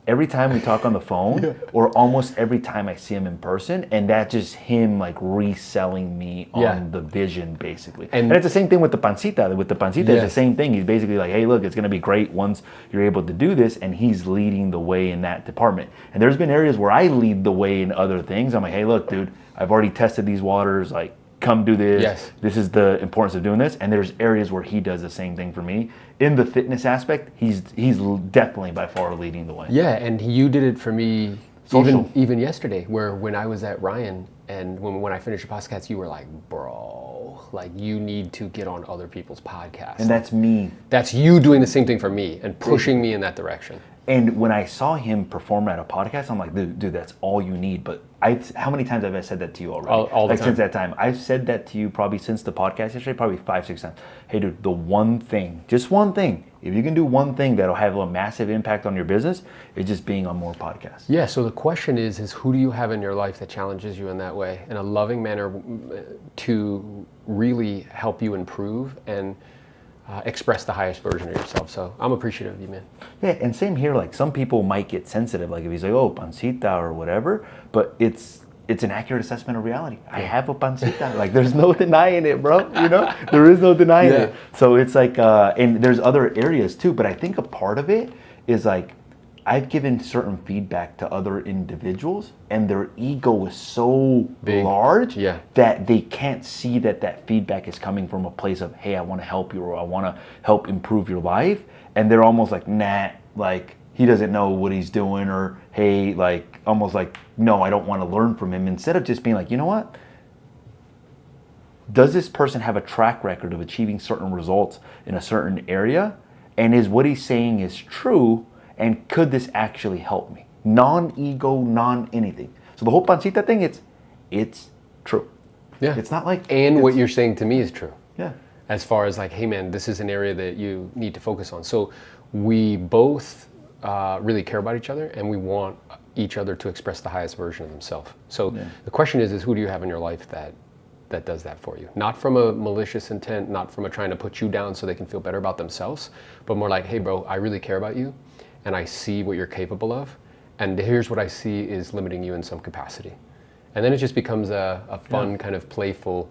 Speaker 7: every time we talk on the phone or almost every time I see him in person, and that's just him like reselling me on the vision basically. And it's the same thing with the pancita. With the pancita, it's the same thing. He's basically like, hey, look, it's gonna be great once you're able to do this, and he's leading the way in that department. And there's been areas where I lead the way in other things. I'm like, hey, look, dude, I've already tested these waters, like come do this.
Speaker 6: Yes.
Speaker 7: This is the importance of doing this. And there's areas where he does the same thing for me. In the fitness aspect, he's definitely by far leading the way.
Speaker 6: Yeah, and you did it for me even yesterday, where when I was at Ryan and when I finished the podcast, you were like, bro, like you need to get on other people's podcasts.
Speaker 7: And that's me.
Speaker 6: That's you doing the same thing for me and pushing me in that direction.
Speaker 7: And when I saw him perform at a podcast, I'm like, dude, that's all you need. But how many times have I said that to you already?
Speaker 6: All the time.
Speaker 7: Since that time. I've said that to you probably since the podcast yesterday, probably 5, 6 times. Hey, dude, the one thing, just one thing, if you can do one thing that'll have a massive impact on your business, it's just being on more podcasts.
Speaker 6: Yeah, so the question is who do you have in your life that challenges you in that way, in a loving manner to really help you improve? And express the highest version of yourself. So I'm appreciative of you, man.
Speaker 7: Yeah, and same here. Like some people might get sensitive, like if he's like, "Oh, pancita" or whatever, but it's an accurate assessment of reality. I have a pancita. Like there's no denying it, bro. You know, there is no denying it. So it's like, and there's other areas too. But I think a part of it is like, I've given certain feedback to other individuals, and their ego is so large that they can't see that feedback is coming from a place of, hey, I want to help you, or I want to help improve your life. And they're almost like, nah, like he doesn't know what he's doing, or hey, like almost like, no, I don't want to learn from him. Instead of just being like, you know what? Does this person have a track record of achieving certain results in a certain area? And is what he's saying is true? And could this actually help me? Non-ego, non-anything. So the whole pancita thing, it's true.
Speaker 6: Yeah.
Speaker 7: It's not like...
Speaker 6: And what you're saying to me is true.
Speaker 7: Yeah.
Speaker 6: As far as like, hey man, this is an area that you need to focus on. So we both really care about each other, and we want each other to express the highest version of themselves. So the question is who do you have in your life that does that for you? Not from a malicious intent, not from a trying to put you down so they can feel better about themselves, but more like, hey bro, I really care about you, and I see what you're capable of, and here's what I see is limiting you in some capacity. And then it just becomes a fun kind of playful,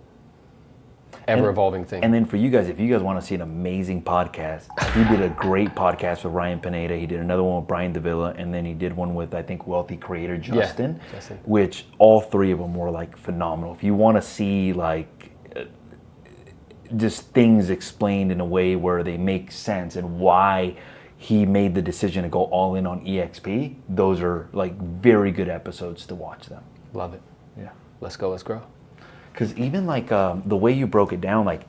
Speaker 6: ever-evolving thing.
Speaker 7: And then for you guys, if you guys want to see an amazing podcast, he did a great podcast with Ryan Pineda. He did another one with Brian Davila, and then he did one with, I think, wealthy creator Justin, which all three of them were like phenomenal. If you want to see like just things explained in a way where they make sense and why he made the decision to go all in on EXP, those are like very good episodes to watch them.
Speaker 6: Love it.
Speaker 7: Yeah.
Speaker 6: Let's go, let's grow.
Speaker 7: Because even like the way you broke it down, like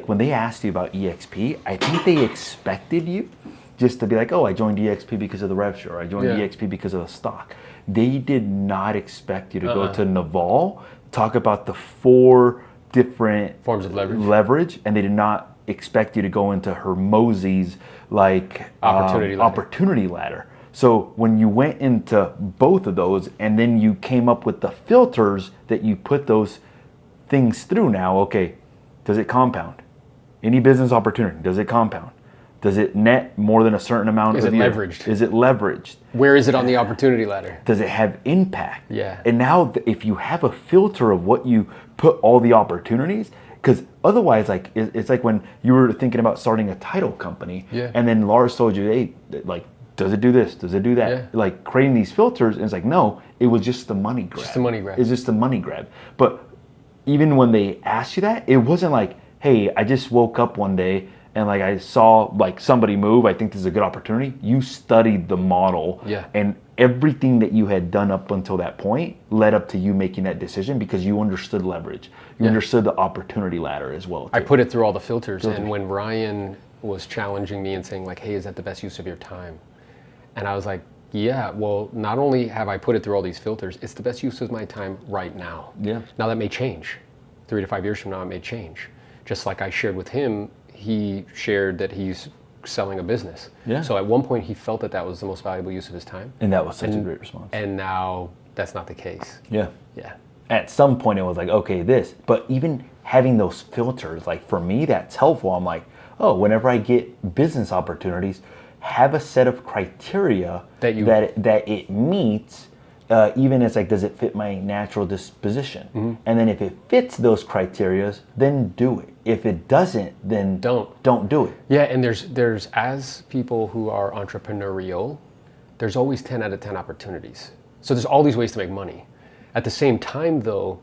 Speaker 7: when they asked you about EXP, I think they expected you just to be like, oh, I joined EXP because of the rev share, or I joined EXP because of the stock. They did not expect you to go to Novello, talk about the 4 different
Speaker 6: forms of leverage,
Speaker 7: and they did not expect you to go into Hermosi's like opportunity ladder. So when you went into both of those, and then you came up with the filters that you put those things through now, okay, does it compound? Any business opportunity, does it compound? Does it net more than a certain amount?
Speaker 6: Is it leveraged?
Speaker 7: Is it leveraged?
Speaker 6: Where is it on the opportunity ladder?
Speaker 7: Does it have impact?
Speaker 6: Yeah.
Speaker 7: And now if you have a filter of what you put all the opportunities, because otherwise, like it's like when you were thinking about starting a title company, and then Lars told you, hey, like, does it do this? Does it do that?
Speaker 6: Yeah.
Speaker 7: Like creating these filters, and it's like, no, it was just the money grab.
Speaker 6: Just the money grab.
Speaker 7: It's just the money grab. But even when they asked you that, it wasn't like, hey, I just woke up one day and like I saw like somebody move, I think this is a good opportunity. You studied the model, and everything that you had done up until that point led up to you making that decision because you understood leverage. You understood the opportunity ladder as well, too.
Speaker 6: I put it through all the filters, and when Ryan was challenging me and saying like, hey, is that the best use of your time? And I was like, yeah, well, not only have I put it through all these filters, it's the best use of my time right now.
Speaker 7: Yeah.
Speaker 6: Now that may change. 3 to 5 years from now, it may change. Just like I shared with him, he shared that he's selling a business.
Speaker 7: Yeah.
Speaker 6: So at one point he felt that was the most valuable use of his time.
Speaker 7: And that was such a great response.
Speaker 6: And now that's not the case.
Speaker 7: Yeah.
Speaker 6: Yeah.
Speaker 7: At some point it was like, okay, this. But even having those filters, like for me, that's helpful. I'm like, oh, whenever I get business opportunities, have a set of criteria that it meets, even as like, does it fit my natural disposition? And then if it fits those criteria, then do it. If it doesn't, then don't do it.
Speaker 6: Yeah, and there's as people who are entrepreneurial, there's always 10 out of 10 opportunities. So there's all these ways to make money. At the same time though,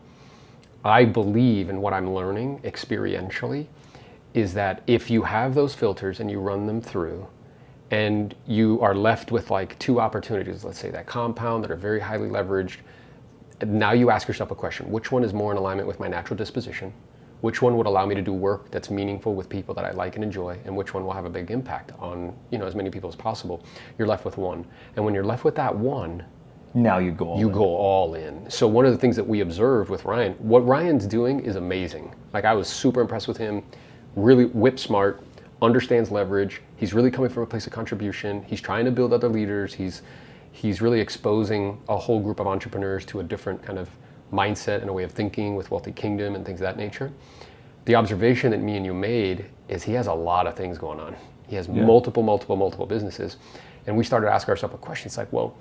Speaker 6: I believe in what I'm learning experientially is that if you have those filters and you run them through, and you are left with like 2 opportunities, let's say that compound, that are very highly leveraged. Now you ask yourself a question, which one is more in alignment with my natural disposition? Which one would allow me to do work that's meaningful with people that I like and enjoy? And which one will have a big impact on, as many people as possible? You're left with one. And when you're left with that one,
Speaker 7: now you go
Speaker 6: all in. So one of the things that we observed with Ryan, what Ryan's doing is amazing. Like I was super impressed with him, really whip smart, understands leverage. He's really coming from a place of contribution. He's trying to build other leaders. He's really exposing a whole group of entrepreneurs to a different kind of mindset and a way of thinking with Wealthy Kingdom and things of that nature. the observation that me and you made is he has a lot of things going on. He has multiple businesses. And we started asking ourselves a question. It's like, well,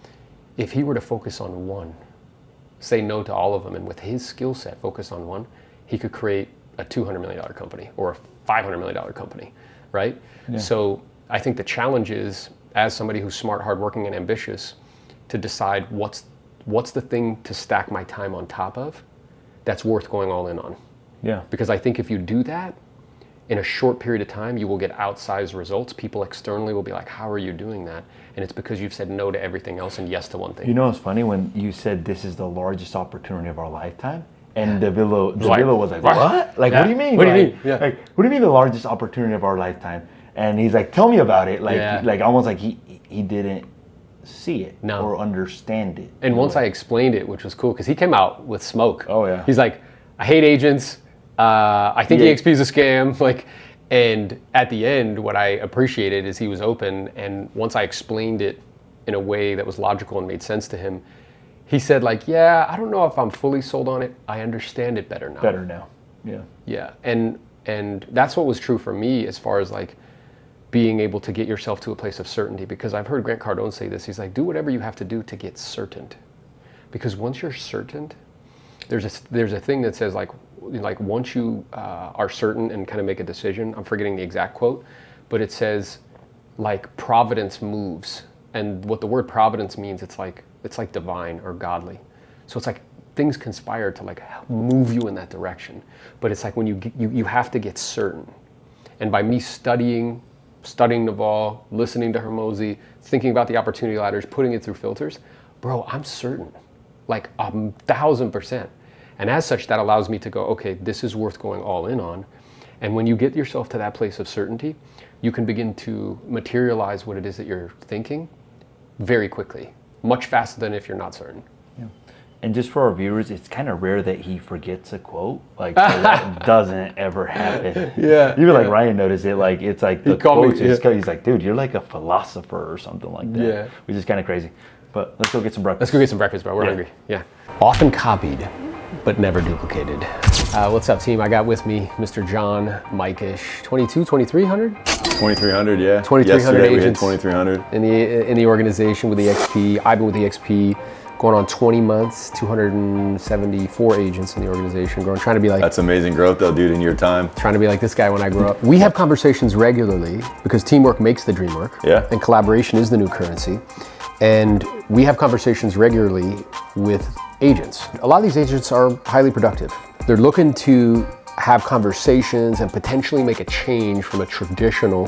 Speaker 6: if he were to focus on one, say no to all of them, and with his skill set, focus on one, he could create a $200 million company or a $500 million company, right? Yeah. So I think the challenge is, as somebody who's smart, hardworking, and ambitious, to decide what's the thing to stack my time on top of that's worth going all in on.
Speaker 7: Yeah.
Speaker 6: Because I think if you do that, in a short period of time, you will get outsized results. People externally will be like, how are you doing that? And it's because you've said no to everything else and yes to one thing.
Speaker 7: You know, it's funny when you said this is the largest opportunity of our lifetime, and Novello was like, what? Like, what do you mean?
Speaker 6: What do you mean? Yeah.
Speaker 7: Like, what do you mean the largest opportunity of our lifetime? And he's like, tell me about it. Like almost like he didn't see it or understand it.
Speaker 6: And once I explained it, which was cool, because he came out with smoke.
Speaker 7: Oh yeah.
Speaker 6: He's like, I hate agents. I think EXP is a scam. Like, and at the end, what I appreciated is he was open. And once I explained it in a way that was logical and made sense to him, he said, like, yeah, I don't know if I'm fully sold on it. I understand it better now.
Speaker 7: Yeah.
Speaker 6: Yeah. And that's what was true for me as far as like being able to get yourself to a place of certainty. Because I've heard Grant Cardone say this. He's like, do whatever you have to do to get certain. Because once you're certain, there's a thing that says like once you are certain and kind of make a decision, I'm forgetting the exact quote, but it says like providence moves. And what the word providence means, it's like divine or godly. So it's like things conspire to like move you in that direction. But it's like when you have to get certain. And by me studying Novello, listening to Hormozi, thinking about the opportunity ladders, putting it through filters, bro, I'm certain, like 1,000%. And as such, that allows me to go, okay, this is worth going all in on. And when you get yourself to that place of certainty, you can begin to materialize what it is that you're thinking very quickly, much faster than if you're not certain.
Speaker 7: Yeah. And just for our viewers, it's kind of rare that he forgets a quote. Like, so that doesn't ever happen.
Speaker 6: Yeah.
Speaker 7: Even like Ryan noticed it. Like, it's like the quotes.
Speaker 6: Me,
Speaker 7: he's like, dude, you're like a philosopher or something like that.
Speaker 6: Yeah.
Speaker 7: Which is kind of crazy. But let's go get some breakfast.
Speaker 6: Let's go get some breakfast, bro. We're hungry. Yeah. Often copied, but never duplicated. What's up, team? I got with me Mr. John Mikish, 2300?
Speaker 10: 2300, yeah.
Speaker 6: 2300
Speaker 10: Yesterday
Speaker 6: agents.
Speaker 10: We had 2300
Speaker 6: in the organization with EXP. I've been with EXP going on 20 months, 274 agents in the organization, trying to be like...
Speaker 10: That's amazing growth though, dude, in your time.
Speaker 6: Trying to be like this guy when I grow up. We have conversations regularly because teamwork makes the dream work.
Speaker 10: Yeah.
Speaker 6: And collaboration is the new currency. And we have conversations regularly with agents. A lot of these agents are highly productive. They're looking to have conversations and potentially make a change from a traditional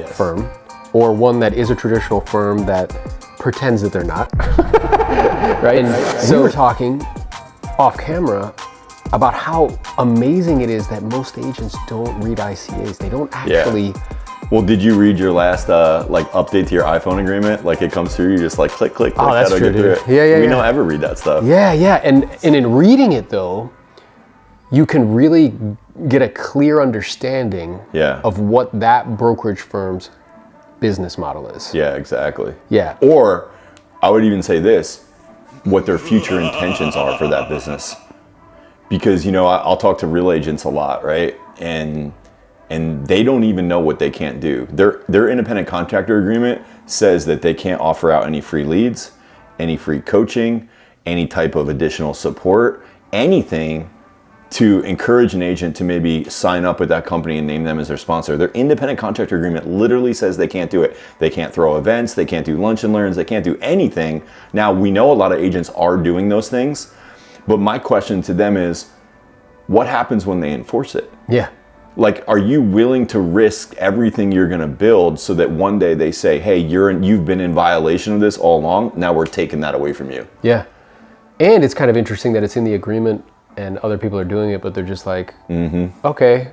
Speaker 6: firm, or one that is a traditional firm that pretends that they're not. Right? And so we were talking off camera about how amazing it is that most agents don't read ICAs. They don't actually...
Speaker 10: Yeah. Well, did you read your last like update to your iPhone agreement? Like it comes through, you just like click.
Speaker 6: Oh, that's true, dude. Yeah.
Speaker 10: We don't ever read that stuff.
Speaker 6: Yeah. And in reading it though, you can really get a clear understanding of what that brokerage firm's business model is.
Speaker 10: Yeah, exactly.
Speaker 6: Yeah.
Speaker 10: Or I would even say this, what their future intentions are for that business. Because, you know, I'll talk to real agents a lot, right? And they don't even know what they can't do. Their independent contractor agreement says that they can't offer out any free leads, any free coaching, any type of additional support, anything to encourage an agent to maybe sign up with that company and name them as their sponsor. Their independent contractor agreement literally says they can't do it. They can't throw events, they can't do lunch and learns, they can't do anything. Now, we know a lot of agents are doing those things, but my question to them is, what happens when they enforce it?
Speaker 6: Yeah.
Speaker 10: Like, are you willing to risk everything you're going to build so that one day they say, hey, you've been in violation of this all along, now we're taking that away from you?
Speaker 6: Yeah. And it's kind of interesting that it's in the agreement and other people are doing it, but they're just like, okay,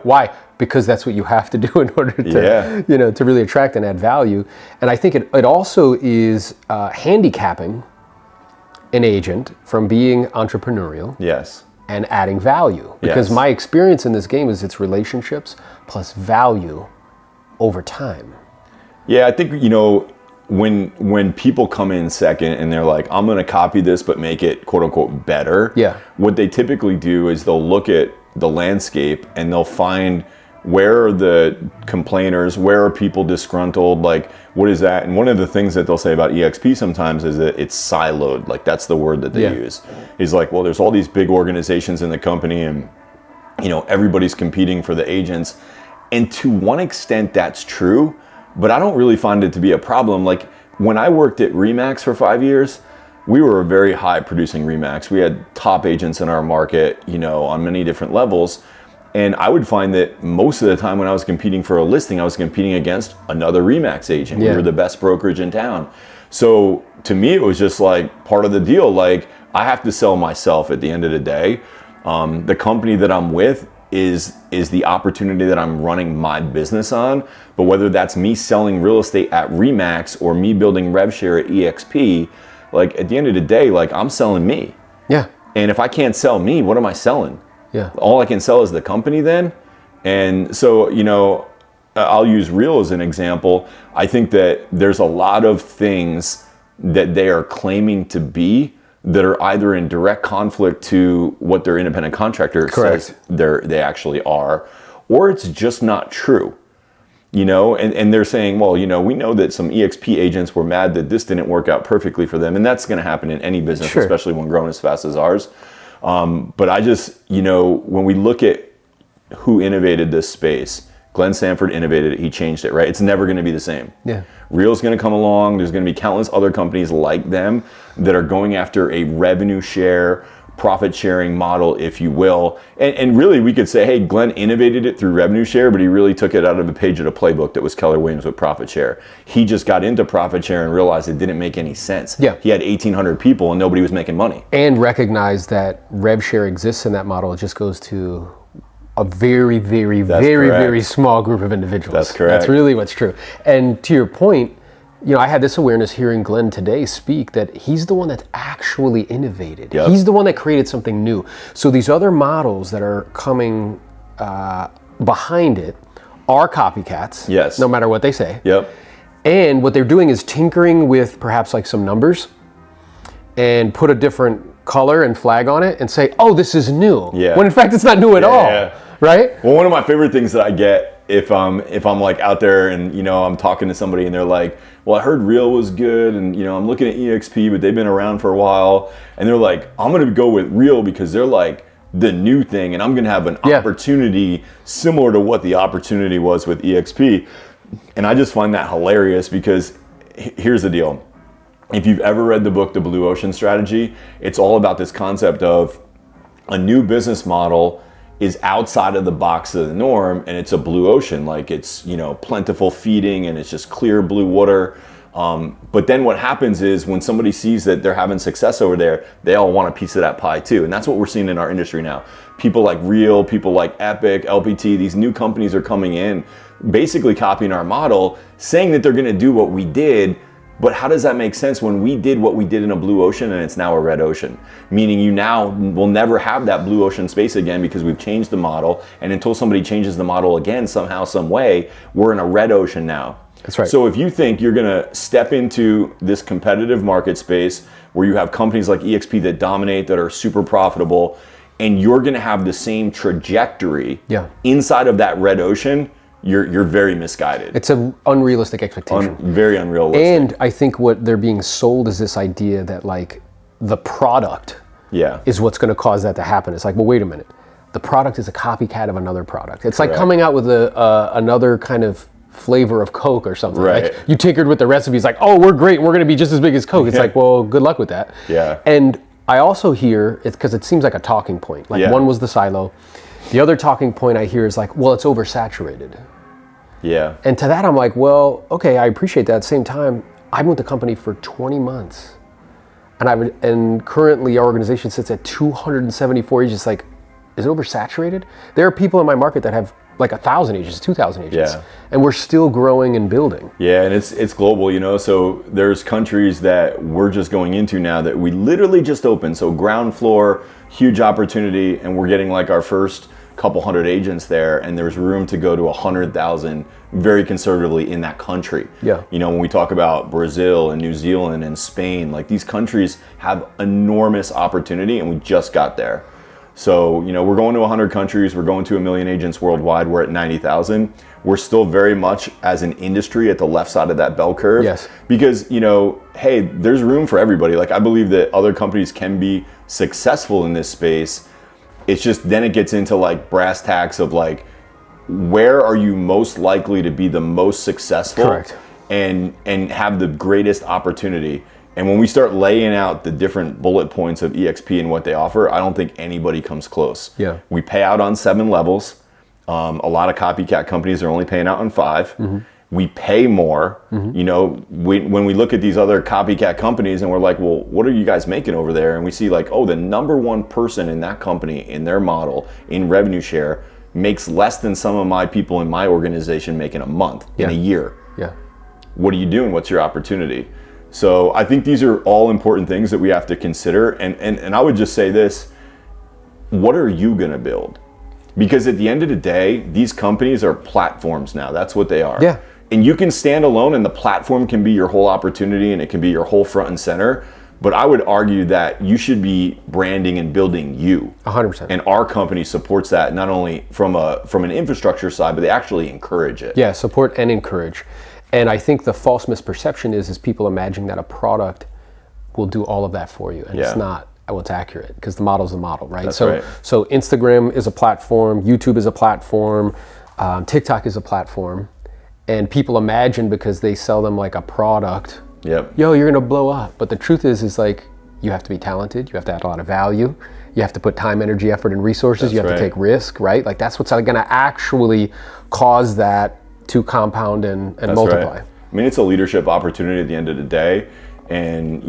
Speaker 6: why? Because that's what you have to do in order to, to really attract and add value. And I think it also is handicapping an agent from being entrepreneurial.
Speaker 10: Yes.
Speaker 6: And adding value. Because my experience in this game is it's relationships plus value over time.
Speaker 10: Yeah, I think, you know, when people come in second and they're like, I'm going to copy this but make it quote unquote better.
Speaker 6: Yeah.
Speaker 10: What they typically do is they'll look at the landscape and they'll find where are the complainers, where are people disgruntled, like what is that? And one of the things that they'll say about EXP sometimes is that it's siloed, like that's the word that they use. He's like, well, there's all these big organizations in the company and you know, everybody's competing for the agents. And to one extent that's true, but I don't really find it to be a problem. Like when I worked at Remax for 5 years, we were a very high producing Remax. We had top agents in our market, you know, on many different levels. And I would find that most of the time when I was competing for a listing, I was competing against another Remax agent. We were the best brokerage in town. So to me, it was just like part of the deal. Like I have to sell myself at the end of the day. The company that I'm with is the opportunity that I'm running my business on. But whether that's me selling real estate at Remax or me building rev share at EXP, like at the end of the day, like I'm selling me.
Speaker 6: Yeah.
Speaker 10: And if I can't sell me, what am I selling?
Speaker 6: Yeah.
Speaker 10: All I can sell is the company then. And so, you know, I'll use Real as an example. I think that there's a lot of things that they are claiming to be that are either in direct conflict to what their independent contractor says they actually are, or it's just not true. You know, and they're saying, well, you know, we know that some EXP agents were mad that this didn't work out perfectly for them. And that's going to happen in any business, especially when growing as fast as ours. But I just, you know, when we look at who innovated this space, Glenn Sanford innovated it. He changed it, right? It's never going to be the same. Yeah. Real's going to come along. There's going to be countless other companies like them that are going after a revenue share, profit sharing model, if you will. And really we could say, hey, Glenn innovated it through revenue share, but he really took it out of the page of the playbook that was Keller Williams with profit share. He just got into profit share and realized it didn't make any sense. Yeah. He had 1,800 people and nobody was making money.
Speaker 6: And recognized that rev share exists in that model. It just goes to a very, very, very small group of individuals.
Speaker 10: That's correct.
Speaker 6: That's really what's true. And to your point, you know, I had this awareness hearing Glenn today speak that he's the one that's actually innovated. Yep. He's the one that created something new. So these other models that are coming behind it are copycats.
Speaker 10: Yes.
Speaker 6: No matter what they say.
Speaker 10: Yep.
Speaker 6: And what they're doing is tinkering with perhaps like some numbers and put a different color and flag on it and say, oh, this is new.
Speaker 10: Yeah.
Speaker 6: When in fact it's not new at all.
Speaker 10: Yeah.
Speaker 6: Right?
Speaker 10: Well, one of my favorite things that I get if I'm like out there and, you know, I'm talking to somebody and they're like, well, I heard Real was good and, you know, I'm looking at EXP, but they've been around for a while. And they're like, I'm going to go with Real because they're like the new thing and I'm going to have an opportunity similar to what the opportunity was with EXP. And I just find that hilarious because here's the deal. If you've ever read the book, The Blue Ocean Strategy, it's all about this concept of a new business model is outside of the box of the norm and it's a blue ocean, like it's, you know, plentiful feeding and it's just clear blue water. But then what happens is when somebody sees that they're having success over there, they all want a piece of that pie too. And that's what we're seeing in our industry now. People like Real, people like Epic, LPT, these new companies are coming in, basically copying our model, saying that they're gonna do what we did. But how does that make sense when we did what we did in a blue ocean and it's now a red ocean? Meaning you now will never have that blue ocean space again because we've changed the model. And until somebody changes the model again, somehow, some way, we're in a red ocean now.
Speaker 6: That's right.
Speaker 10: So if you think you're gonna step into this competitive market space where you have companies like EXP that dominate, that are super profitable, and you're gonna have the same trajectory inside of that red ocean, you're very misguided.
Speaker 6: It's an unrealistic expectation.
Speaker 10: Very unrealistic.
Speaker 6: And I think what they're being sold is this idea that like the product is what's going to cause that to happen. It's like, well, wait a minute. The product is a copycat of another product. It's like coming out with another kind of flavor of Coke or something.
Speaker 10: Right.
Speaker 6: Like you tinkered with the recipes like, oh, we're great. We're going to be just as big as Coke. It's like, well, good luck with that.
Speaker 10: Yeah.
Speaker 6: And I also hear, it's because it seems like a talking point. Like one was the silo. The other talking point I hear is like, well, it's oversaturated.
Speaker 10: Yeah.
Speaker 6: And to that, I'm like, well, okay, I appreciate that. At the same time, I've been with the company for 20 months. And currently our organization sits at 274 agents. Like, is it oversaturated? There are people in my market that have like 1,000 agents, 2,000 agents.
Speaker 10: Yeah.
Speaker 6: And we're still growing and building.
Speaker 10: Yeah, and it's global, you know, so there's countries that we're just going into now that we literally just opened. So ground floor, huge opportunity, and we're getting like our first couple hundred agents there, and there's room to go to 100,000 very conservatively in that country.
Speaker 6: Yeah.
Speaker 10: You know, when we talk about Brazil and New Zealand and Spain, like these countries have enormous opportunity and we just got there. So, we're going to 100 countries, we're going to 1 million agents worldwide, we're at 90,000. We're still very much as an industry at the left side of that bell curve.
Speaker 6: Yes.
Speaker 10: Because, hey, there's room for everybody. Like, I believe that other companies can be successful in this space. It's just then it gets into like brass tacks of like, where are you most likely to be the most successful?
Speaker 6: Correct.
Speaker 10: And have the greatest opportunity. And when we start laying out the different bullet points of EXP and what they offer, I don't think anybody comes close.
Speaker 6: Yeah.
Speaker 10: We pay out on 7 levels. A lot of copycat companies are only paying out on 5.
Speaker 6: Mm-hmm.
Speaker 10: We pay more. When we look at these other copycat companies and we're like, well, what are you guys making over there? And we see like, oh, the number one person in that company, in their model, in revenue share, makes less than some of my people in my organization make in a month, in a year.
Speaker 6: Yeah.
Speaker 10: What are you doing? What's your opportunity? So I think these are all important things that we have to consider. And I would just say this, what are you gonna build? Because at the end of the day, these companies are platforms now. That's what they are.
Speaker 6: Yeah.
Speaker 10: And you can stand alone and the platform can be your whole opportunity and it can be your whole front and center. But I would argue that you should be branding and building you.
Speaker 6: 100%.
Speaker 10: And our company supports that not only from an infrastructure side, but they actually encourage it.
Speaker 6: Yeah, support and encourage. And I think the false misperception is people imagining that a product will do all of that for you. And it's not what's accurate because the model's the model, right?
Speaker 10: That's
Speaker 6: so,
Speaker 10: right.
Speaker 6: So Instagram is a platform, YouTube is a platform, TikTok is a platform. And people imagine because they sell them like a product,
Speaker 10: Yep.
Speaker 6: yo, you're gonna blow up. But the truth is like, you have to be talented, you have to add a lot of value, you have to put time, energy, effort, and resources, you have to take risk, right? Like that's what's gonna actually cause that to compound and multiply.
Speaker 10: Right. I mean, it's a leadership opportunity at the end of the day. And,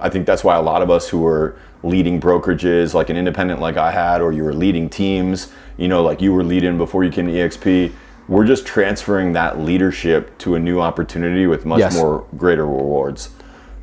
Speaker 10: I think that's why a lot of us who are leading brokerages, like an independent like I had, or you were leading teams, like you were leading before you came to EXP, we're just transferring that leadership to a new opportunity with much more greater rewards.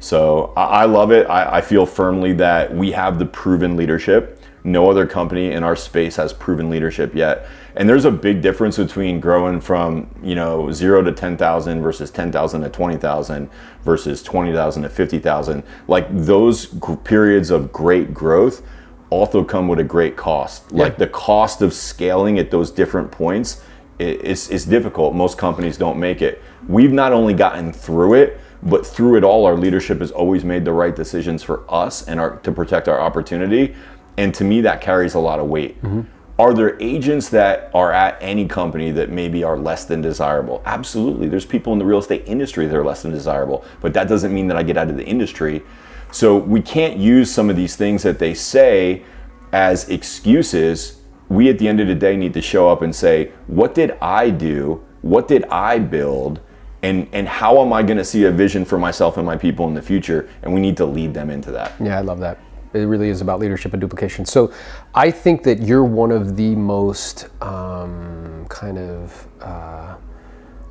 Speaker 10: So I love it. I feel firmly that we have the proven leadership. No other company in our space has proven leadership yet. And there's a big difference between growing from, 0 to 10,000 versus 10,000 to 20,000 versus 20,000 to 50,000. Like those periods of great growth also come with a great cost.
Speaker 6: Yeah.
Speaker 10: Like the cost of scaling at those different points is difficult. Most companies don't make it. We've not only gotten through it, but through it all, our leadership has always made the right decisions for us and to protect our opportunity. And to me, that carries a lot of weight. Mm-hmm. Are there agents that are at any company that maybe are less than desirable? Absolutely. There's people in the real estate industry that are less than desirable, but that doesn't mean that I get out of the industry. So we can't use some of these things that they say as excuses. We, at the end of the day, need to show up and say, what did I do? What did I build? And how am I going to see a vision for myself and my people in the future? And we need to lead them into that.
Speaker 6: Yeah, I love that. It really is about leadership and duplication. So I think that you're one of the most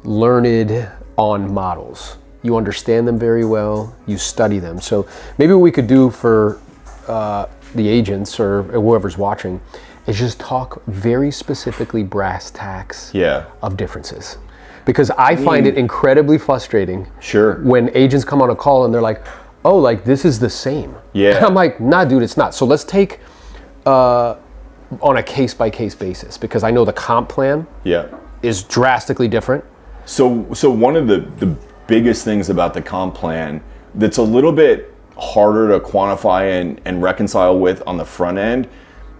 Speaker 6: learned on models. You understand them very well, you study them. So maybe what we could do for the agents or whoever's watching is just talk very specifically brass tacks of differences. Because I find it incredibly frustrating when agents come on a call and they're like, oh, like this is the same.
Speaker 10: Yeah.
Speaker 6: And I'm like, nah, dude, it's not. So let's take on a case-by-case basis because I know the comp plan is drastically different.
Speaker 10: So one of the biggest things about the comp plan that's a little bit harder to quantify and reconcile with on the front end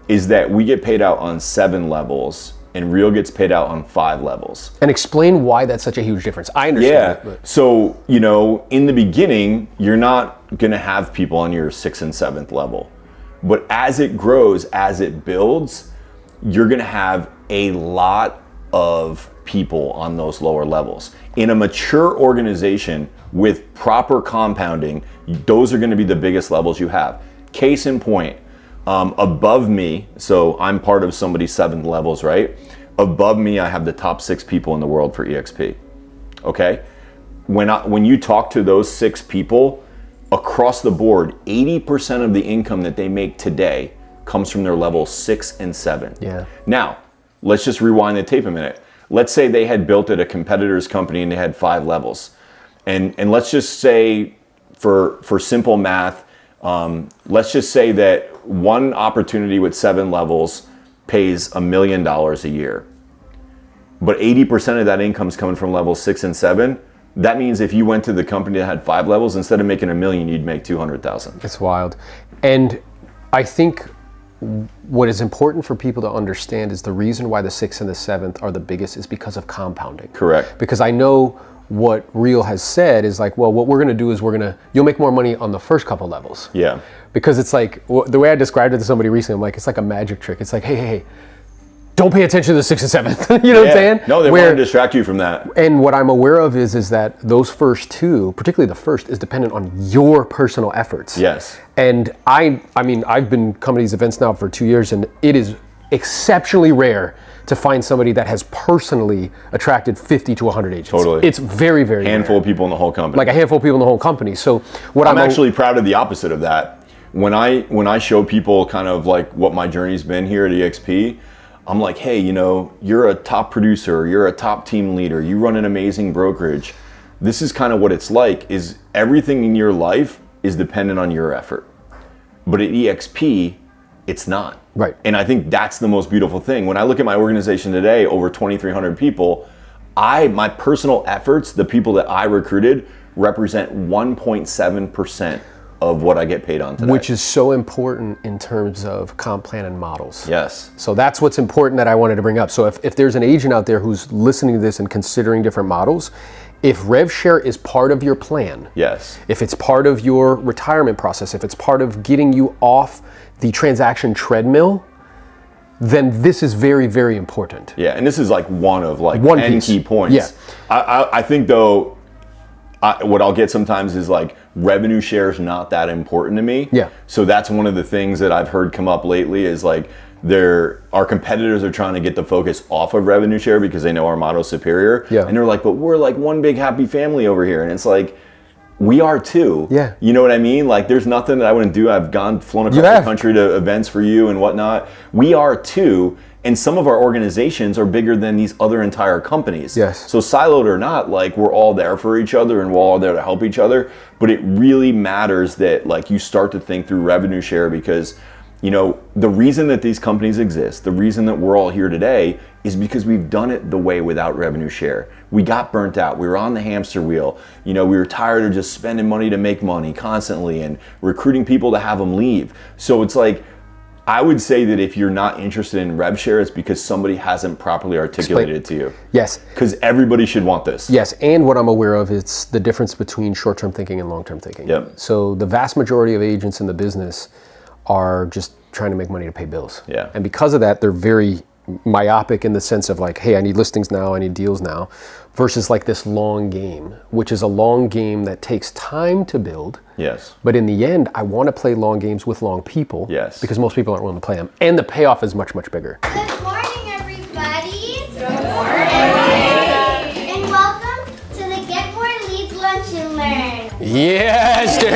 Speaker 10: is that we get paid out on 7 levels and Real gets paid out on 5 levels.
Speaker 6: And explain why that's such a huge difference. I understand it. But.
Speaker 10: So, in the beginning, you're not gonna have people on your 6th and 7th level. But as it grows, as it builds, you're gonna have a lot of people on those lower levels. In a mature organization with proper compounding, those are gonna be the biggest levels you have. Case in point, above me, so I'm part of somebody's 7th levels, right? Above me, I have the top 6 people in the world for EXP, okay? When you talk to those 6 people, across the board, 80% of the income that they make today comes from their levels 6 and 7.
Speaker 6: Yeah.
Speaker 10: Now, let's just rewind the tape a minute. Let's say they had built at a competitor's company and they had 5 levels. And let's just say, for simple math, let's just say that one opportunity with 7 levels pays $1 million a year, but 80% of that income is coming from levels 6 and 7. That means if you went to the company that had 5 levels, instead of making $1 million, you'd make 200,000.
Speaker 6: It's wild. And I think what is important for people to understand is the reason why the 6th and the 7th are the biggest is because of compounding.
Speaker 10: Correct.
Speaker 6: Because I know what Real has said is like, well, what we're going to do is you'll make more money on the first couple levels.
Speaker 10: Yeah.
Speaker 6: Because it's like, the way I described it to somebody recently, I'm like, it's like a magic trick. It's like, hey, don't pay attention to the 6th and 7th. You know what I'm saying?
Speaker 10: No, they want to distract you from that.
Speaker 6: And what I'm aware of is that those first 2, particularly the first, is dependent on your personal efforts.
Speaker 10: Yes.
Speaker 6: And I mean, I've been coming to these events now for 2 years, and it is exceptionally rare to find somebody that has personally attracted 50 to 100 agents.
Speaker 10: Totally.
Speaker 6: It's very, very
Speaker 10: handful
Speaker 6: rare.
Speaker 10: of people in the whole company.
Speaker 6: Like a handful of people in the whole company. So what
Speaker 10: I'm actually proud of the opposite of that. When I show people kind of like what my journey's been here at EXP, I'm like, hey, you know, you're a top producer, you're a top team leader, you run an amazing brokerage. This is kind of what it's like, is everything in your life is dependent on your effort. But at EXP, it's not.
Speaker 6: Right.
Speaker 10: And I think that's the most beautiful thing. When I look at my organization today, over 2,300 people, my personal efforts, the people that I recruited, represent 1.7% of what I get paid on today.
Speaker 6: Which is so important in terms of comp plan and models.
Speaker 10: Yes.
Speaker 6: So that's what's important that I wanted to bring up. So if there's an agent out there who's listening to this and considering different models, if rev share is part of your plan,
Speaker 10: yes,
Speaker 6: if it's part of your retirement process, if it's part of getting you off the transaction treadmill, then this is very, very important.
Speaker 10: Yeah, and this is like one of like
Speaker 6: 10
Speaker 10: piece. Key points.
Speaker 6: Yeah.
Speaker 10: I think though, what I'll get sometimes is like revenue share is not that important to me.
Speaker 6: Yeah.
Speaker 10: So that's one of the things that I've heard come up lately is like our competitors are trying to get the focus off of revenue share because they know our model's superior.
Speaker 6: Yeah.
Speaker 10: And they're like, but we're like one big happy family over here. And it's like, we are too.
Speaker 6: Yeah.
Speaker 10: You know what I mean? Like there's nothing that I wouldn't do. I've flown across the country to events for you and whatnot. We are too. And some of our organizations are bigger than these other entire companies.
Speaker 6: Yes.
Speaker 10: So siloed or not, like we're all there for each other and we're all there to help each other. But it really matters that like you start to think through revenue share because, you know, the reason that these companies exist, the reason that we're all here today is because we've done it the way without revenue share. We got burnt out. We were on the hamster wheel. You know, we were tired of just spending money to make money constantly and recruiting people to have them leave. So it's like, I would say that if you're not interested in rev share, it's because somebody hasn't properly articulated it to you.
Speaker 6: Yes.
Speaker 10: Because everybody should want this.
Speaker 6: Yes, and what I'm aware of is the difference between short-term thinking and long-term thinking.
Speaker 10: Yep.
Speaker 6: So the vast majority of agents in the business are just trying to make money to pay bills.
Speaker 10: Yeah.
Speaker 6: And because of that, they're very myopic in the sense of like, hey, I need listings now, I need deals now, versus like this long game, which is a long game that takes time to build.
Speaker 10: Yes.
Speaker 6: But in the end, I want to play long games with long people.
Speaker 10: Yes.
Speaker 6: Because most people aren't willing to play them. And the payoff is much, much bigger.
Speaker 11: Good morning, everybody. Good morning. And welcome to the Get More Leads Lunch and Learn.
Speaker 6: Yes, dude.